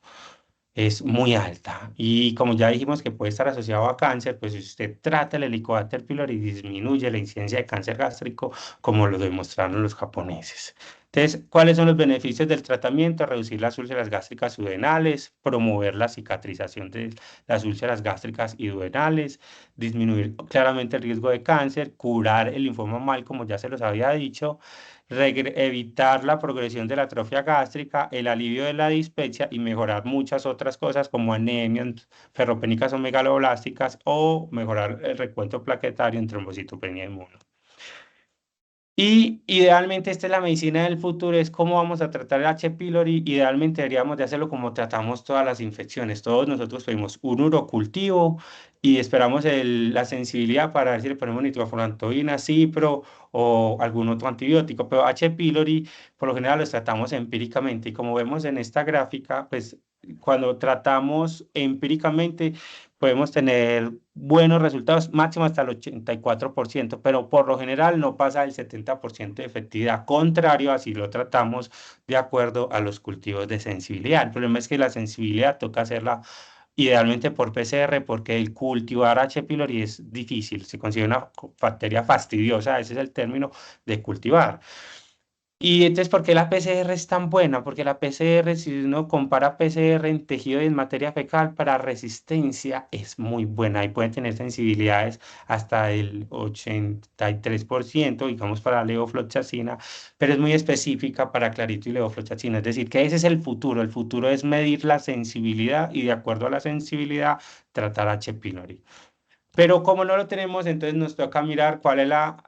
Es muy alta. Y como ya dijimos que puede estar asociado a cáncer, pues si usted trata el Helicobacter pylori, disminuye la incidencia de cáncer gástrico, como lo demostraron los japoneses. Entonces, ¿cuáles son los beneficios del tratamiento? Reducir las úlceras gástricas duodenales, promover la cicatrización de las úlceras gástricas y duodenales, disminuir claramente el riesgo de cáncer, curar el linfoma mal, como ya se los había dicho, evitar la progresión de la atrofia gástrica, el alivio de la dispepsia y mejorar muchas otras cosas como anemias ferropénicas o megaloblásticas o mejorar el recuento plaquetario en trombocitopenia inmune. Y idealmente esta es la medicina del futuro, es cómo vamos a tratar el H. pylori. Idealmente deberíamos de hacerlo como tratamos todas las infecciones. Todos nosotros pedimos un urocultivo y esperamos la sensibilidad para ver si le ponemos nitrofurantoína, cipro o algún otro antibiótico. Pero H. pylori por lo general los tratamos empíricamente y como vemos en esta gráfica, pues cuando tratamos empíricamente podemos tener buenos resultados, máximo hasta el 84%, pero por lo general no pasa el 70% de efectividad, contrario a si lo tratamos de acuerdo a los cultivos de sensibilidad. El problema es que la sensibilidad toca hacerla idealmente por PCR, porque el cultivar H. pylori es difícil, se considera una bacteria fastidiosa, ese es el término de cultivar. Y entonces, ¿por qué la PCR es tan buena? Porque la PCR, si uno compara PCR en tejido y en materia fecal, para resistencia es muy buena y puede tener sensibilidades hasta el 83%, digamos, para levofloxacina, pero es muy específica para clarito y levofloxacina. Es decir, que ese es el futuro. El futuro es medir la sensibilidad y de acuerdo a la sensibilidad, tratar H. pylori. Pero como no lo tenemos, entonces nos toca mirar cuál es la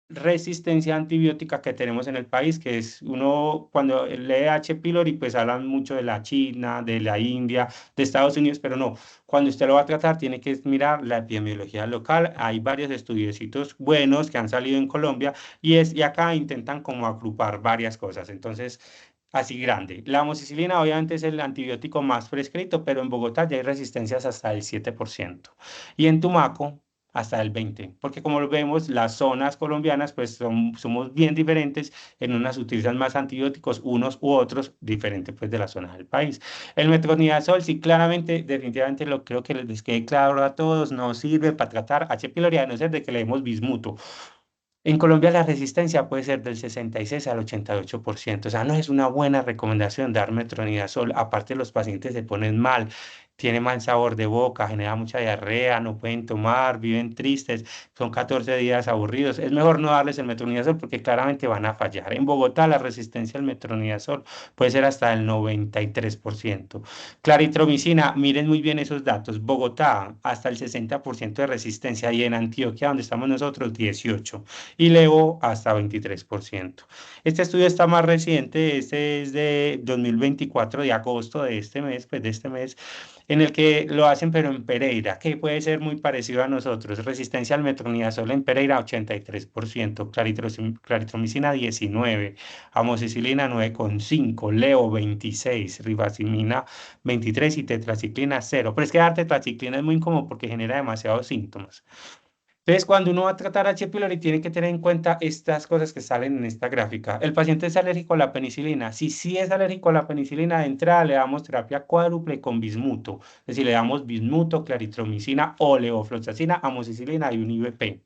resistencia antibiótica que tenemos en el país, que es uno, cuando lee H. pylori, pues hablan mucho de la China, de la India, de Estados Unidos, pero no, cuando usted lo va a tratar tiene que mirar la epidemiología local. Hay varios estudiecitos buenos que han salido en Colombia y acá intentan como agrupar varias cosas. Entonces, así grande. La amoxicilina obviamente es el antibiótico más prescrito, pero en Bogotá ya hay resistencias hasta el 7%. Y en Tumaco hasta el 20%, porque como lo vemos, las zonas colombianas pues somos bien diferentes, en unas utilizan más antibióticos, unos u otros, diferente pues de la zona del país. El metronidazol, sí, claramente, definitivamente lo creo que les quede claro a todos, no sirve para tratar H. pylori, a no ser de que le demos bismuto. En Colombia la resistencia puede ser del 66 al 88%, o sea, no es una buena recomendación dar metronidazol, aparte los pacientes se ponen mal, tiene mal sabor de boca, genera mucha diarrea, no pueden tomar, viven tristes, son 14 días aburridos, es mejor no darles el metronidazol porque claramente van a fallar. En Bogotá la resistencia al metronidazol puede ser hasta el 93%. Claritromicina, miren muy bien esos datos, Bogotá hasta el 60% de resistencia y en Antioquia, donde estamos nosotros, 18% y Levo hasta 23%. Este estudio está más reciente, este es de 2024, de agosto de este mes, pues de este mes, en el que lo hacen pero en Pereira, que puede ser muy parecido a nosotros. Resistencia al metronidazol en Pereira, 83%, claritromicina 19%, amoxicilina 9,5%, Leo 26%, ribacimina 23% y tetraciclina 0%. Pero es que dar tetraciclina es muy incómodo porque genera demasiados síntomas. Entonces, cuando uno va a tratar H. pylori, tiene que tener en cuenta estas cosas que salen en esta gráfica. El paciente es alérgico a la penicilina. Si sí es alérgico a la penicilina, de entrada le damos terapia cuádruple con bismuto. Es decir, le damos bismuto, claritromicina o levofloxacina, amoxicilina y un IVP.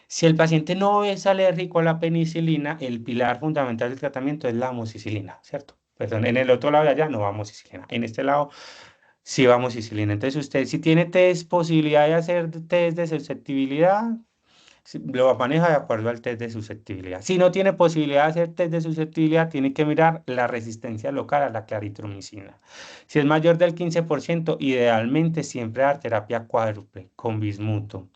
Si el paciente no es alérgico a la penicilina, el pilar fundamental del tratamiento es la amoxicilina, ¿cierto? Perdón, en el otro lado de allá no va amoxicilina. En este lado sí va amoxicilina. Entonces, usted si tiene test, posibilidad de hacer test de susceptibilidad, lo maneja de acuerdo al test de susceptibilidad. Si no tiene posibilidad de hacer test de susceptibilidad, tiene que mirar la resistencia local a la claritromicina. Si es mayor del 15%, idealmente siempre dar terapia cuádruple con bismuto.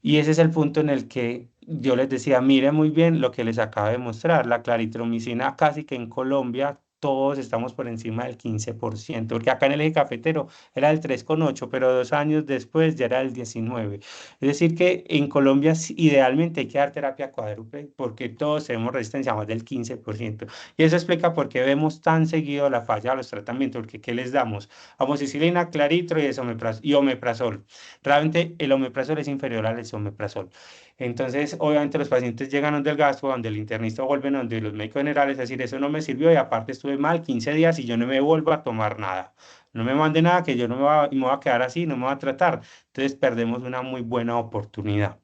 Y ese es el punto en el que yo les decía, mire muy bien lo que les acabo de mostrar, la claritromicina casi que en Colombia todos estamos por encima del 15%, porque acá en el eje cafetero era el 3,8, pero 2 años después ya era el 19. Es decir, que en Colombia idealmente hay que dar terapia cuádruple porque todos tenemos resistencia a más del 15%. Y eso explica por qué vemos tan seguido la falla de los tratamientos, porque ¿qué les damos? Amoxicilina, claritro y omeprazol. Realmente el omeprazol es inferior al esomeprazol. Entonces, obviamente los pacientes llegan donde el gastro, donde el internista vuelven donde los médicos generales, a decir, eso no me sirvió y aparte estuve mal 15 días y yo no me vuelvo a tomar nada. No me mande nada que yo no me voy a quedar así, no me voy a tratar. Entonces, perdemos una muy buena oportunidad.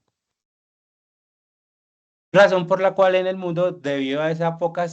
Razón por la cual en el mundo, debido a esa poca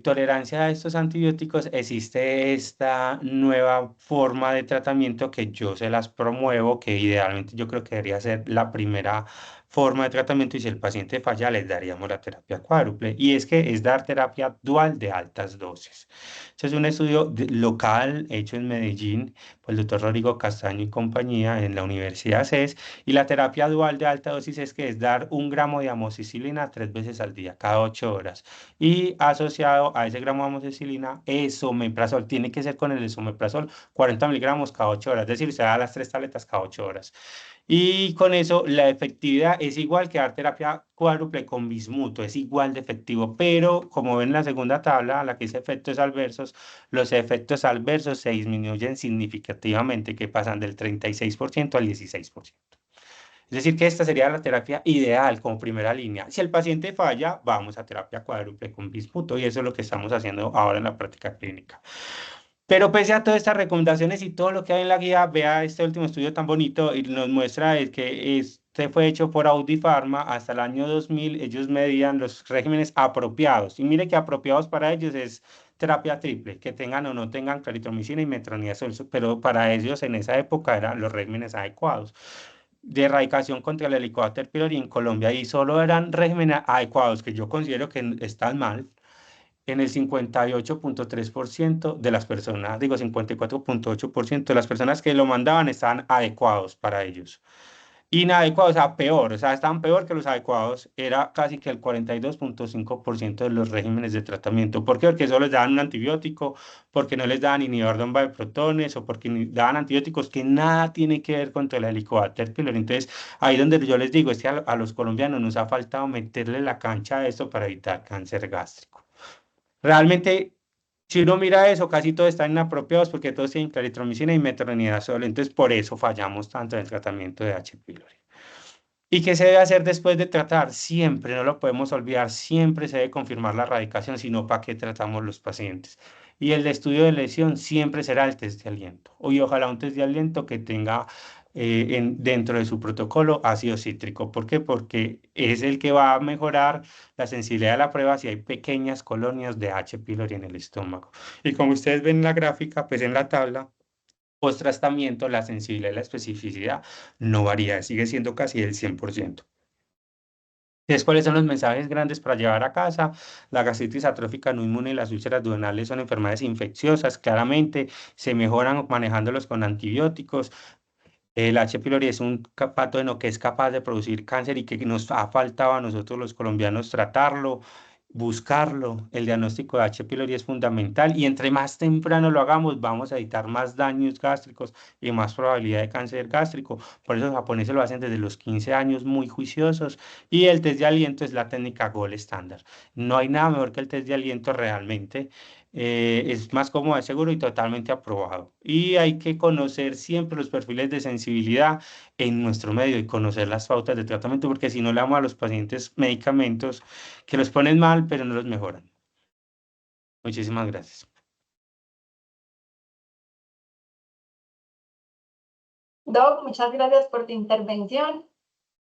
tolerancia a estos antibióticos, existe esta nueva forma de tratamiento que yo se las promuevo, que idealmente yo creo que debería ser la primera forma de tratamiento y si el paciente falla, les daríamos la terapia cuádruple. Y es que es dar terapia dual de altas dosis. Este es un estudio local hecho en Medellín por el doctor Rodrigo Castaño y compañía en la Universidad CES y la terapia dual de alta dosis es que es dar 1 gramo de amoxicilina 3 veces al día, cada 8 horas. Y asociado a ese gramo de amoxicilina, esomeprazol. Tiene que ser con el esomeprazol 40 miligramos cada 8 horas. Es decir, se da las 3 tabletas cada 8 horas. Y con eso la efectividad es igual que dar terapia cuádruple con bismuto, es igual de efectivo, pero como ven en la segunda tabla, la que dice efectos adversos, los efectos adversos se disminuyen significativamente, que pasan del 36% al 16%. Es decir, que esta sería la terapia ideal como primera línea. Si el paciente falla, vamos a terapia cuádruple con bismuto y eso es lo que estamos haciendo ahora en la práctica clínica. Pero pese a todas estas recomendaciones y todo lo que hay en la guía, vea este último estudio tan bonito y nos muestra que este fue hecho por Audi Pharma hasta el año 2000. Ellos medían los regímenes apropiados. Y mire que apropiados para ellos es terapia triple, que tengan o no tengan claritromicina y metronidazol, pero para ellos en esa época eran los regímenes adecuados de erradicación contra el Helicobacter pylori en Colombia y solo eran regímenes adecuados que yo considero que están mal en el 58,3% de las personas, digo 54,8% de las personas que lo mandaban estaban adecuados para ellos. Inadecuados, o sea, peor, o sea, estaban peor que los adecuados, era casi que el 42,5% de los regímenes de tratamiento. ¿Por qué? Porque solo les daban un antibiótico, porque no les daban inhibidor de bomba de protones o porque daban antibióticos que nada tiene que ver con el Helicobacter pylori. Entonces, ahí donde yo les digo, es que a los colombianos nos ha faltado meterle la cancha a esto para evitar cáncer gástrico. Realmente, si uno mira eso, casi todos están inapropiados porque todos tienen claritromicina y metronidazol, entonces por eso fallamos tanto en el tratamiento de H. pylori. ¿Y qué se debe hacer después de tratar? Siempre, no lo podemos olvidar, siempre se debe confirmar la erradicación, sino para qué tratamos los pacientes. Y el estudio de lesión siempre será el test de aliento. Y ojalá un test de aliento que tenga dentro de su protocolo ácido cítrico. ¿Por qué? Porque es el que va a mejorar la sensibilidad de la prueba si hay pequeñas colonias de H. pylori en el estómago. Y como ustedes ven en la gráfica, pues en la tabla, post tratamiento, la sensibilidad y la especificidad no varía, sigue siendo casi el 100%. Entonces, ¿cuáles son los mensajes grandes para llevar a casa? La gastritis atrófica no inmune y las úlceras duodenales son enfermedades infecciosas, claramente se mejoran manejándolos con antibióticos. El H. pylori es un patógeno que es capaz de producir cáncer y que nos ha faltado a nosotros los colombianos tratarlo, buscarlo. El diagnóstico de H. pylori es fundamental y entre más temprano lo hagamos, vamos a evitar más daños gástricos y más probabilidad de cáncer gástrico. Por eso los japoneses lo hacen desde los 15 años, muy juiciosos. Y el test de aliento es la técnica gold estándar. No hay nada mejor que el test de aliento realmente. Es más cómodo, es seguro y totalmente aprobado. Y hay que conocer siempre los perfiles de sensibilidad en nuestro medio y conocer las pautas de tratamiento, porque si no le damos a los pacientes medicamentos que los ponen mal, pero no los mejoran. Muchísimas gracias. Doc, muchas gracias por tu intervención.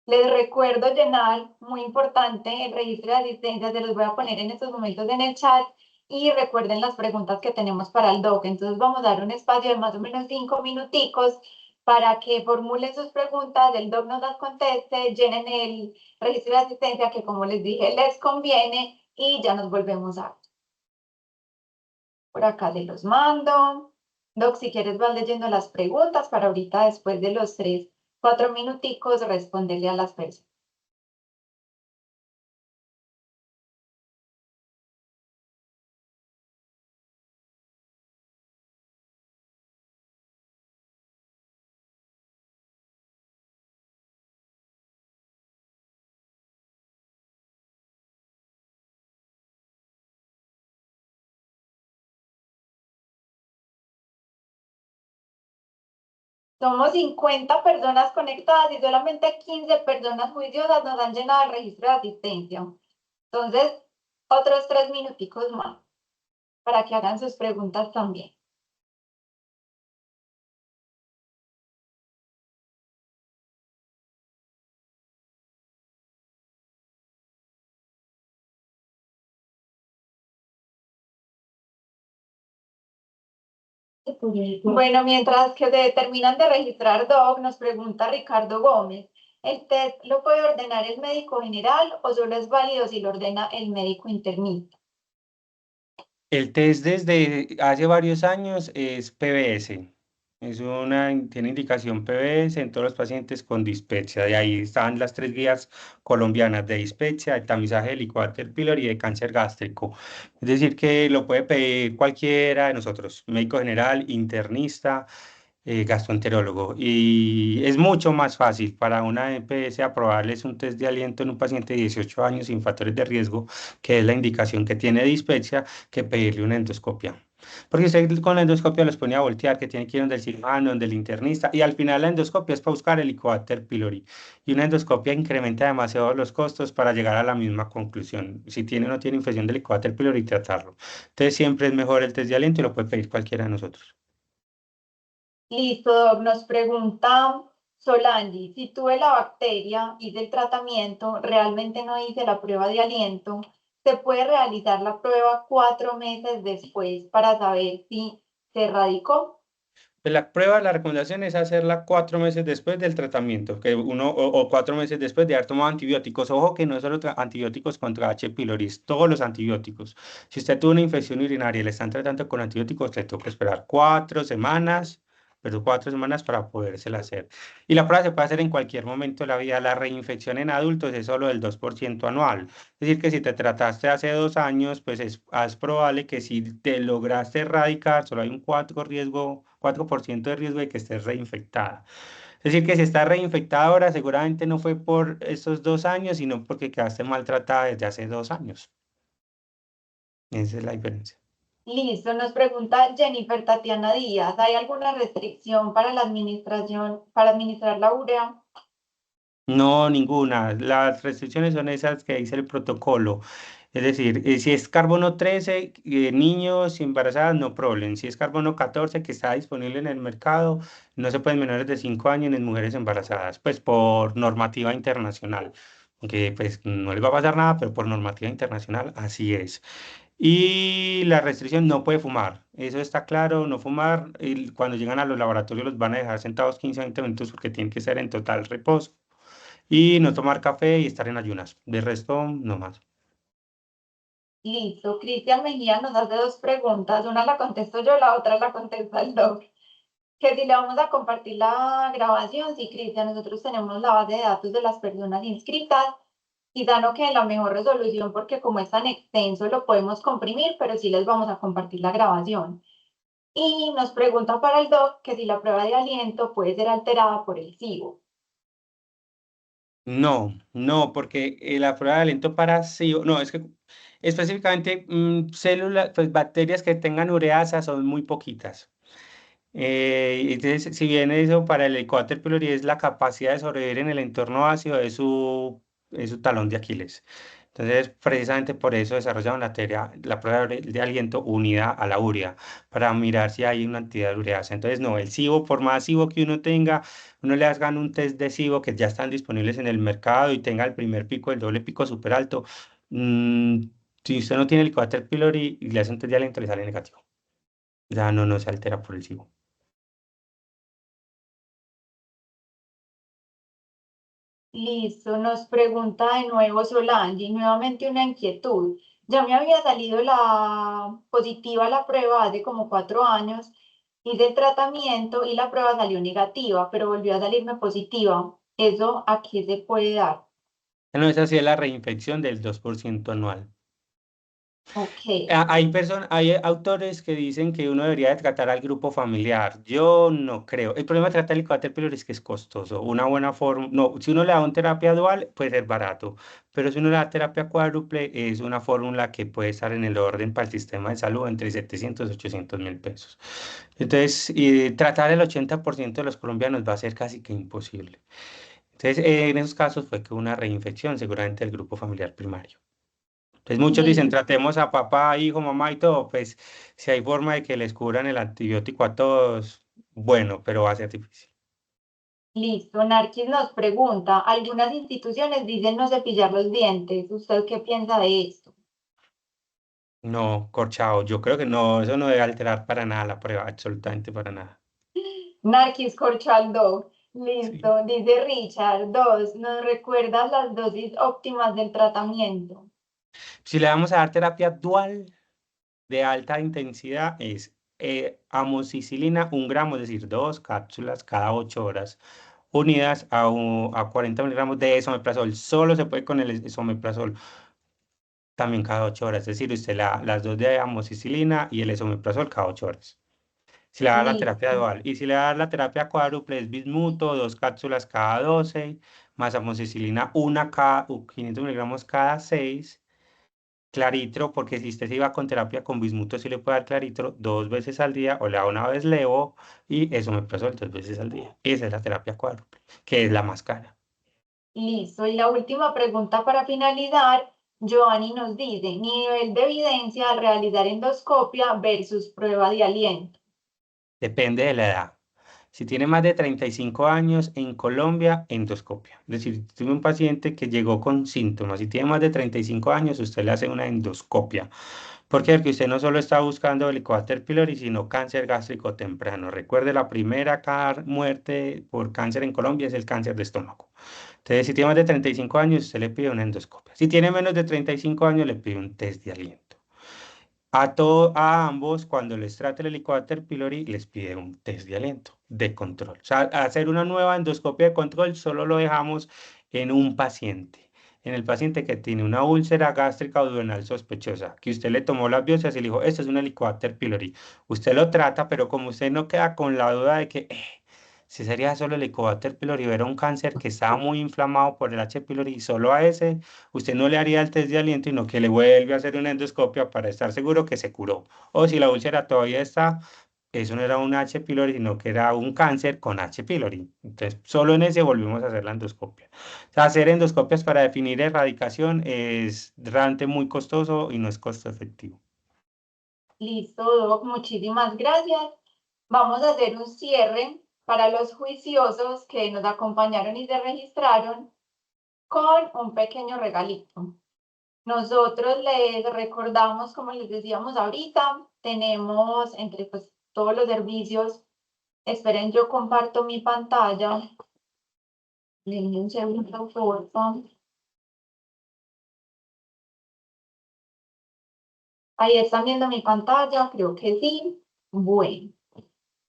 Les recuerdo llenar, muy importante, el registro de asistencia, se los voy a poner en estos momentos en el chat y recuerden las preguntas que tenemos para el doc. Entonces vamos a dar un espacio de más o menos 5 minuticos para que formulen sus preguntas, el doc nos las conteste, llenen el registro de asistencia que como les dije les conviene y ya nos volvemos a... Por acá se los mando. Doc, si quieres vas leyendo las preguntas para ahorita después de los 3, 4 minuticos responderle a las personas. Somos 50 personas conectadas y solamente 15 personas juiciosas nos han llenado el registro de asistencia. Entonces, otros 3 minuticos más para que hagan sus preguntas también. Bueno, mientras que se terminan de registrar, Doc, nos pregunta Ricardo Gómez, ¿el test lo puede ordenar el médico general o solo es válido si lo ordena el médico interno? El test desde hace varios años es PBS. Tiene indicación PBS en todos los pacientes con dispepsia. De ahí están las tres guías colombianas de dispepsia, de tamizaje de Helicobacter pylori y de cáncer gástrico. Es decir, que lo puede pedir cualquiera de nosotros, médico general, internista, gastroenterólogo. Y es mucho más fácil para una EPS aprobarles un test de aliento en un paciente de 18 años sin factores de riesgo, que es la indicación que tiene dispepsia, que pedirle una endoscopia. Porque usted con la endoscopia los pone a voltear, que tiene que ir donde el cirujano, donde el internista, y al final la endoscopia es para buscar el Helicobacter pylori. Y una endoscopia incrementa demasiado los costos para llegar a la misma conclusión. Si tiene o no tiene infección del Helicobacter pylori, tratarlo. Entonces siempre es mejor el test de aliento y lo puede pedir cualquiera de nosotros. Listo, Doc, nos pregunta Solange, si tuve la bacteria, hice el tratamiento, realmente no hice la prueba de aliento, ¿se puede realizar la prueba 4 meses después para saber si se erradicó? Pues la prueba, la recomendación es hacerla 4 meses después del tratamiento, que uno, o 4 meses después de haber tomado antibióticos. Ojo que no es solo antibióticos contra H. pylori, es todos los antibióticos. Si usted tuvo una infección urinaria y le están tratando con antibióticos, le toca esperar 4 semanas, pero 4 semanas para podérsela hacer. Y la prueba se puede hacer en cualquier momento de la vida. La reinfección en adultos es solo del 2% anual. Es decir, que si te trataste hace 2 años, pues es probable que si te lograste erradicar, solo hay un 4% de riesgo de que estés reinfectada. Es decir, que si estás reinfectada ahora, seguramente no fue por esos 2 años, sino porque quedaste maltratada desde hace 2 años. Esa es la diferencia. Listo, nos pregunta Jennifer Tatiana Díaz, ¿hay alguna restricción para la administración, para administrar la urea? No, ninguna. Las restricciones son esas que dice el protocolo. Es decir, si es carbono 13, niños y embarazadas, no problem. Si es carbono 14, que está disponible en el mercado, no se pueden menores de 5 años en mujeres embarazadas, pues por normativa internacional. Aunque pues no les va a pasar nada, pero por normativa internacional así es. Y la restricción no puede fumar. Eso está claro, no fumar. Y cuando llegan a los laboratorios los van a dejar sentados 15 a 20 minutos porque tienen que estar en total reposo. Y no tomar café y estar en ayunas. De resto, no más. Listo, Cristian Mejía nos hace dos preguntas, una la contesto yo, la otra la contesta el doc. Que si le vamos a compartir la grabación, sí, Cristian, nosotros tenemos la base de datos de las personas inscritas, quizá no quede en la mejor resolución porque como es tan extenso lo podemos comprimir, pero sí les vamos a compartir la grabación. Y nos pregunta para el doc que si la prueba de aliento puede ser alterada por el SIBO. No, no, porque la prueba de aliento para sí, no, es que específicamente células, pues bacterias que tengan ureasa son muy poquitas. Entonces, si bien eso para el Helicobacter pylori es la capacidad de sobrevivir en el entorno ácido, es su talón de Aquiles. Entonces, precisamente por eso desarrollaron la prueba de aliento unida a la urea, para mirar si hay una actividad de ureasa. Entonces, no, el SIBO, por más SIBO que uno tenga, uno le hagan un test de SIBO que ya están disponibles en el mercado y tenga el primer pico, el doble pico súper alto. mm, si usted no tiene el Helicobacter pylori y le hace un test de aliento, le sale negativo. Ya no se altera por el SIBO. Listo, nos pregunta de nuevo Solange, nuevamente una inquietud. Ya me había salido la positiva a la prueba hace como 4 años, hice el tratamiento y la prueba salió negativa, pero volvió a salirme positiva. ¿Eso a qué se puede dar? No, esa sí es la reinfección del 2% anual. Ok, Hay autores que dicen que uno debería de tratar al grupo familiar. Yo no creo. El problema de tratar el Helicobacter pylori es que es costoso. Una buena forma, no, si uno le da una terapia dual, puede ser barato, pero si uno le da terapia cuádruple, es una fórmula que puede estar en el orden para el sistema de salud entre 700 y 800.000 pesos. Entonces, tratar el 80% de los colombianos va a ser casi que imposible. Entonces, en esos casos fue que una reinfección seguramente del grupo familiar primario. Entonces muchos dicen, listo, tratemos a papá, hijo, mamá y todo, pues si hay forma de que les cubran el antibiótico a todos, bueno, pero va a ser difícil. listo. Narquis nos pregunta, algunas instituciones dicen no cepillar los dientes. ¿Usted qué piensa de esto? No, corchado, yo creo que no, eso no debe alterar para nada la prueba, absolutamente para nada. Narquis Corchaldo, Sí. listo, dice Richard. Dos, ¿nos recuerdas las dosis óptimas del tratamiento? Si le vamos a dar terapia dual de alta intensidad, es amoxicilina, 1 gramo, es decir, 2 cápsulas cada 8 horas, unidas a 40 miligramos de esomeprazol. Solo se puede con el esomeprazol. También cada 8 horas, es decir, usted las dos de amoxicilina y el esomeprazol cada 8 horas. Si le da la terapia Listo, dual. Y si le da la terapia cuádruple, es bismuto, 2 cápsulas cada 12, más amoxicilina, 500 miligramos cada 6. Claritro, porque si usted se iba con terapia con bismuto, sí le puede dar claritro 2 veces al día, o le da una vez levo, y esomeprazol 2 veces al día. Esa es la terapia cuádruple, que es la más cara. listo. Y la última pregunta para finalizar, Giovanni nos dice, nivel de evidencia al realizar endoscopia versus prueba de aliento. Depende de la edad. Si tiene más de 35 años, en Colombia, endoscopia. Es decir, si tuve un paciente que llegó con síntomas y tiene más de 35 años, usted le hace una endoscopia. ¿Por qué? Porque usted no solo está buscando Helicobacter pylori, sino cáncer gástrico temprano. Recuerde, la primera muerte por cáncer en Colombia es el cáncer de estómago. Entonces, si tiene más de 35 años, usted le pide una endoscopia. Si tiene menos de 35 años, le pide un test de aliento. A ambos, cuando les trate el Helicobacter pylori, les pide un test de aliento de control. O sea, hacer una nueva endoscopia de control solo lo dejamos en un paciente. En el paciente que tiene una úlcera gástrica o duodenal sospechosa, que usted le tomó las biopsias y le dijo, esto es un Helicobacter pylori. Usted lo trata, pero como usted no queda con la duda de que si sería solo el Helicobacter pylori, era un cáncer que estaba muy inflamado por el H. pylori y solo a ese usted no le haría el test de aliento, sino que le vuelve a hacer una endoscopia para estar seguro que se curó. O si la úlcera todavía está, eso no era un H. pylori, sino que era un cáncer con H. pylori. Entonces, solo en ese volvimos a hacer la endoscopia. O sea, hacer endoscopias para definir erradicación es realmente muy costoso y no es costo efectivo. Listo, Doc, muchísimas gracias. Vamos a hacer un cierre para los juiciosos que nos acompañaron y se registraron con un pequeño regalito. Nosotros les recordamos, como les decíamos ahorita, tenemos entre pues, todos los servicios. Esperen, yo comparto mi pantalla. Denme un segundo, por favor. Ahí están viendo mi pantalla, creo que sí. Bueno.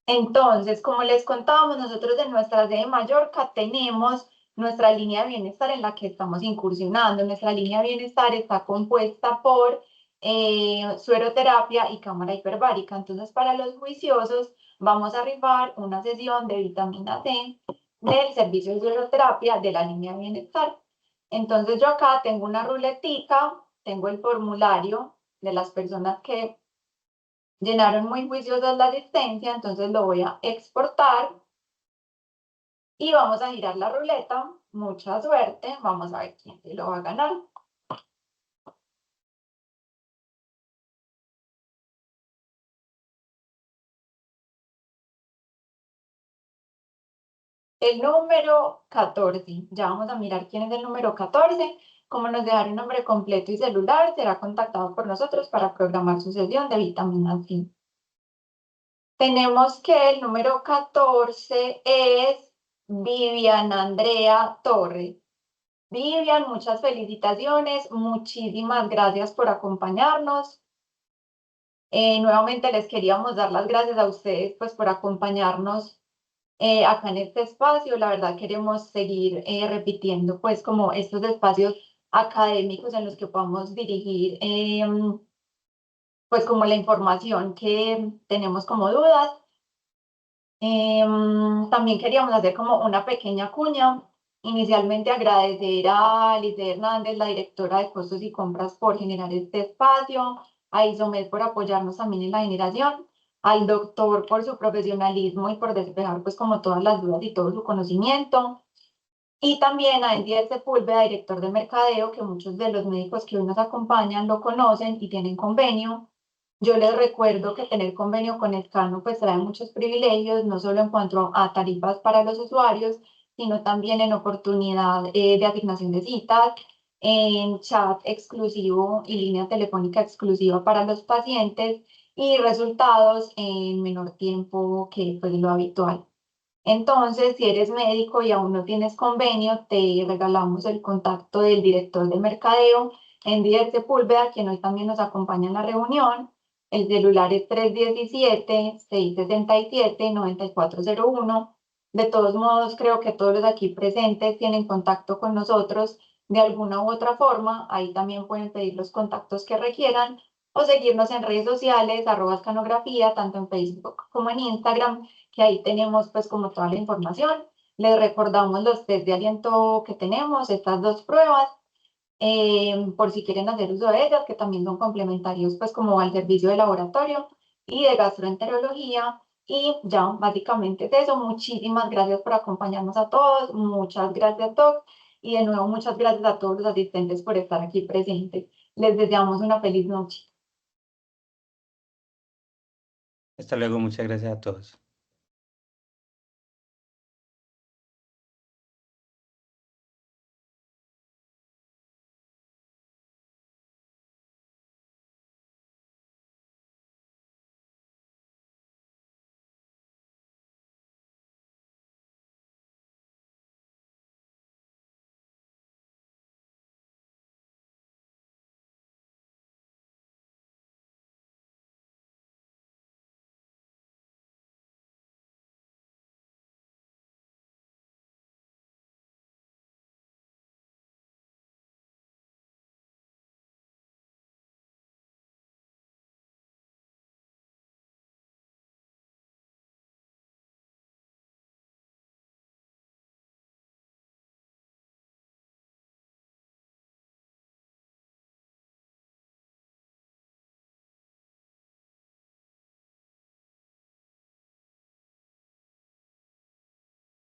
Entonces, como les contábamos, nosotros en nuestra sede de Mallorca tenemos nuestra línea de bienestar en la que estamos incursionando. Nuestra línea de bienestar está compuesta por sueroterapia y cámara hiperbárica. Entonces, para los juiciosos, vamos a rifar una sesión de vitamina C del servicio de sueroterapia de la línea de bienestar. Entonces, yo acá tengo una ruletica, tengo el formulario de las personas que llenaron muy juiciosas la asistencia, entonces lo voy a exportar y vamos a girar la ruleta. Mucha suerte, vamos a ver quién se lo va a ganar. El número 14, ya vamos a mirar quién es el número 14. Como nos dejaron nombre completo y celular, será contactado por nosotros para programar su sesión de vitamina C. Tenemos que el número 14 es Viviana Andrea Torres. Vivian, muchas felicitaciones, muchísimas gracias por acompañarnos. Nuevamente les queríamos dar las gracias a ustedes pues por acompañarnos acá en este espacio. La verdad queremos seguir repitiendo pues como estos espacios académicos en los que podamos dirigir pues como la información que tenemos como dudas. También queríamos hacer como una pequeña cuña. Inicialmente agradecer a Lice Hernández, la directora de costos y compras, por generar este espacio, a Isomed por apoyarnos también en la generación, al doctor por su profesionalismo y por despejar pues como todas las dudas y todo su conocimiento, y también a Elías Sepúlveda, director de mercadeo, que muchos de los médicos que hoy nos acompañan lo conocen y tienen convenio. Yo les recuerdo que tener convenio con Escano pues trae muchos privilegios, no solo en cuanto a tarifas para los usuarios, sino también en oportunidad de asignación de citas, en chat exclusivo y línea telefónica exclusiva para los pacientes y resultados en menor tiempo que pues, lo habitual. Entonces, si eres médico y aún no tienes convenio, te regalamos el contacto del director de mercadeo, Endier Sepúlveda, quien hoy también nos acompaña en la reunión. El celular es 317-667-9401. De todos modos, creo que todos los aquí presentes tienen contacto con nosotros de alguna u otra forma. Ahí también pueden pedir los contactos que requieran o seguirnos en redes sociales, @escanografía, tanto en Facebook como en Instagram, que ahí tenemos pues como toda la información. Les recordamos los test de aliento que tenemos, estas dos pruebas, por si quieren hacer uso de ellas, que también son complementarios pues como al servicio de laboratorio y de gastroenterología. Y ya, básicamente es eso. Muchísimas gracias por acompañarnos a todos. Muchas gracias, Doc. Y de nuevo, muchas gracias a todos los asistentes por estar aquí presentes. Les deseamos una feliz noche. Hasta luego, muchas gracias a todos.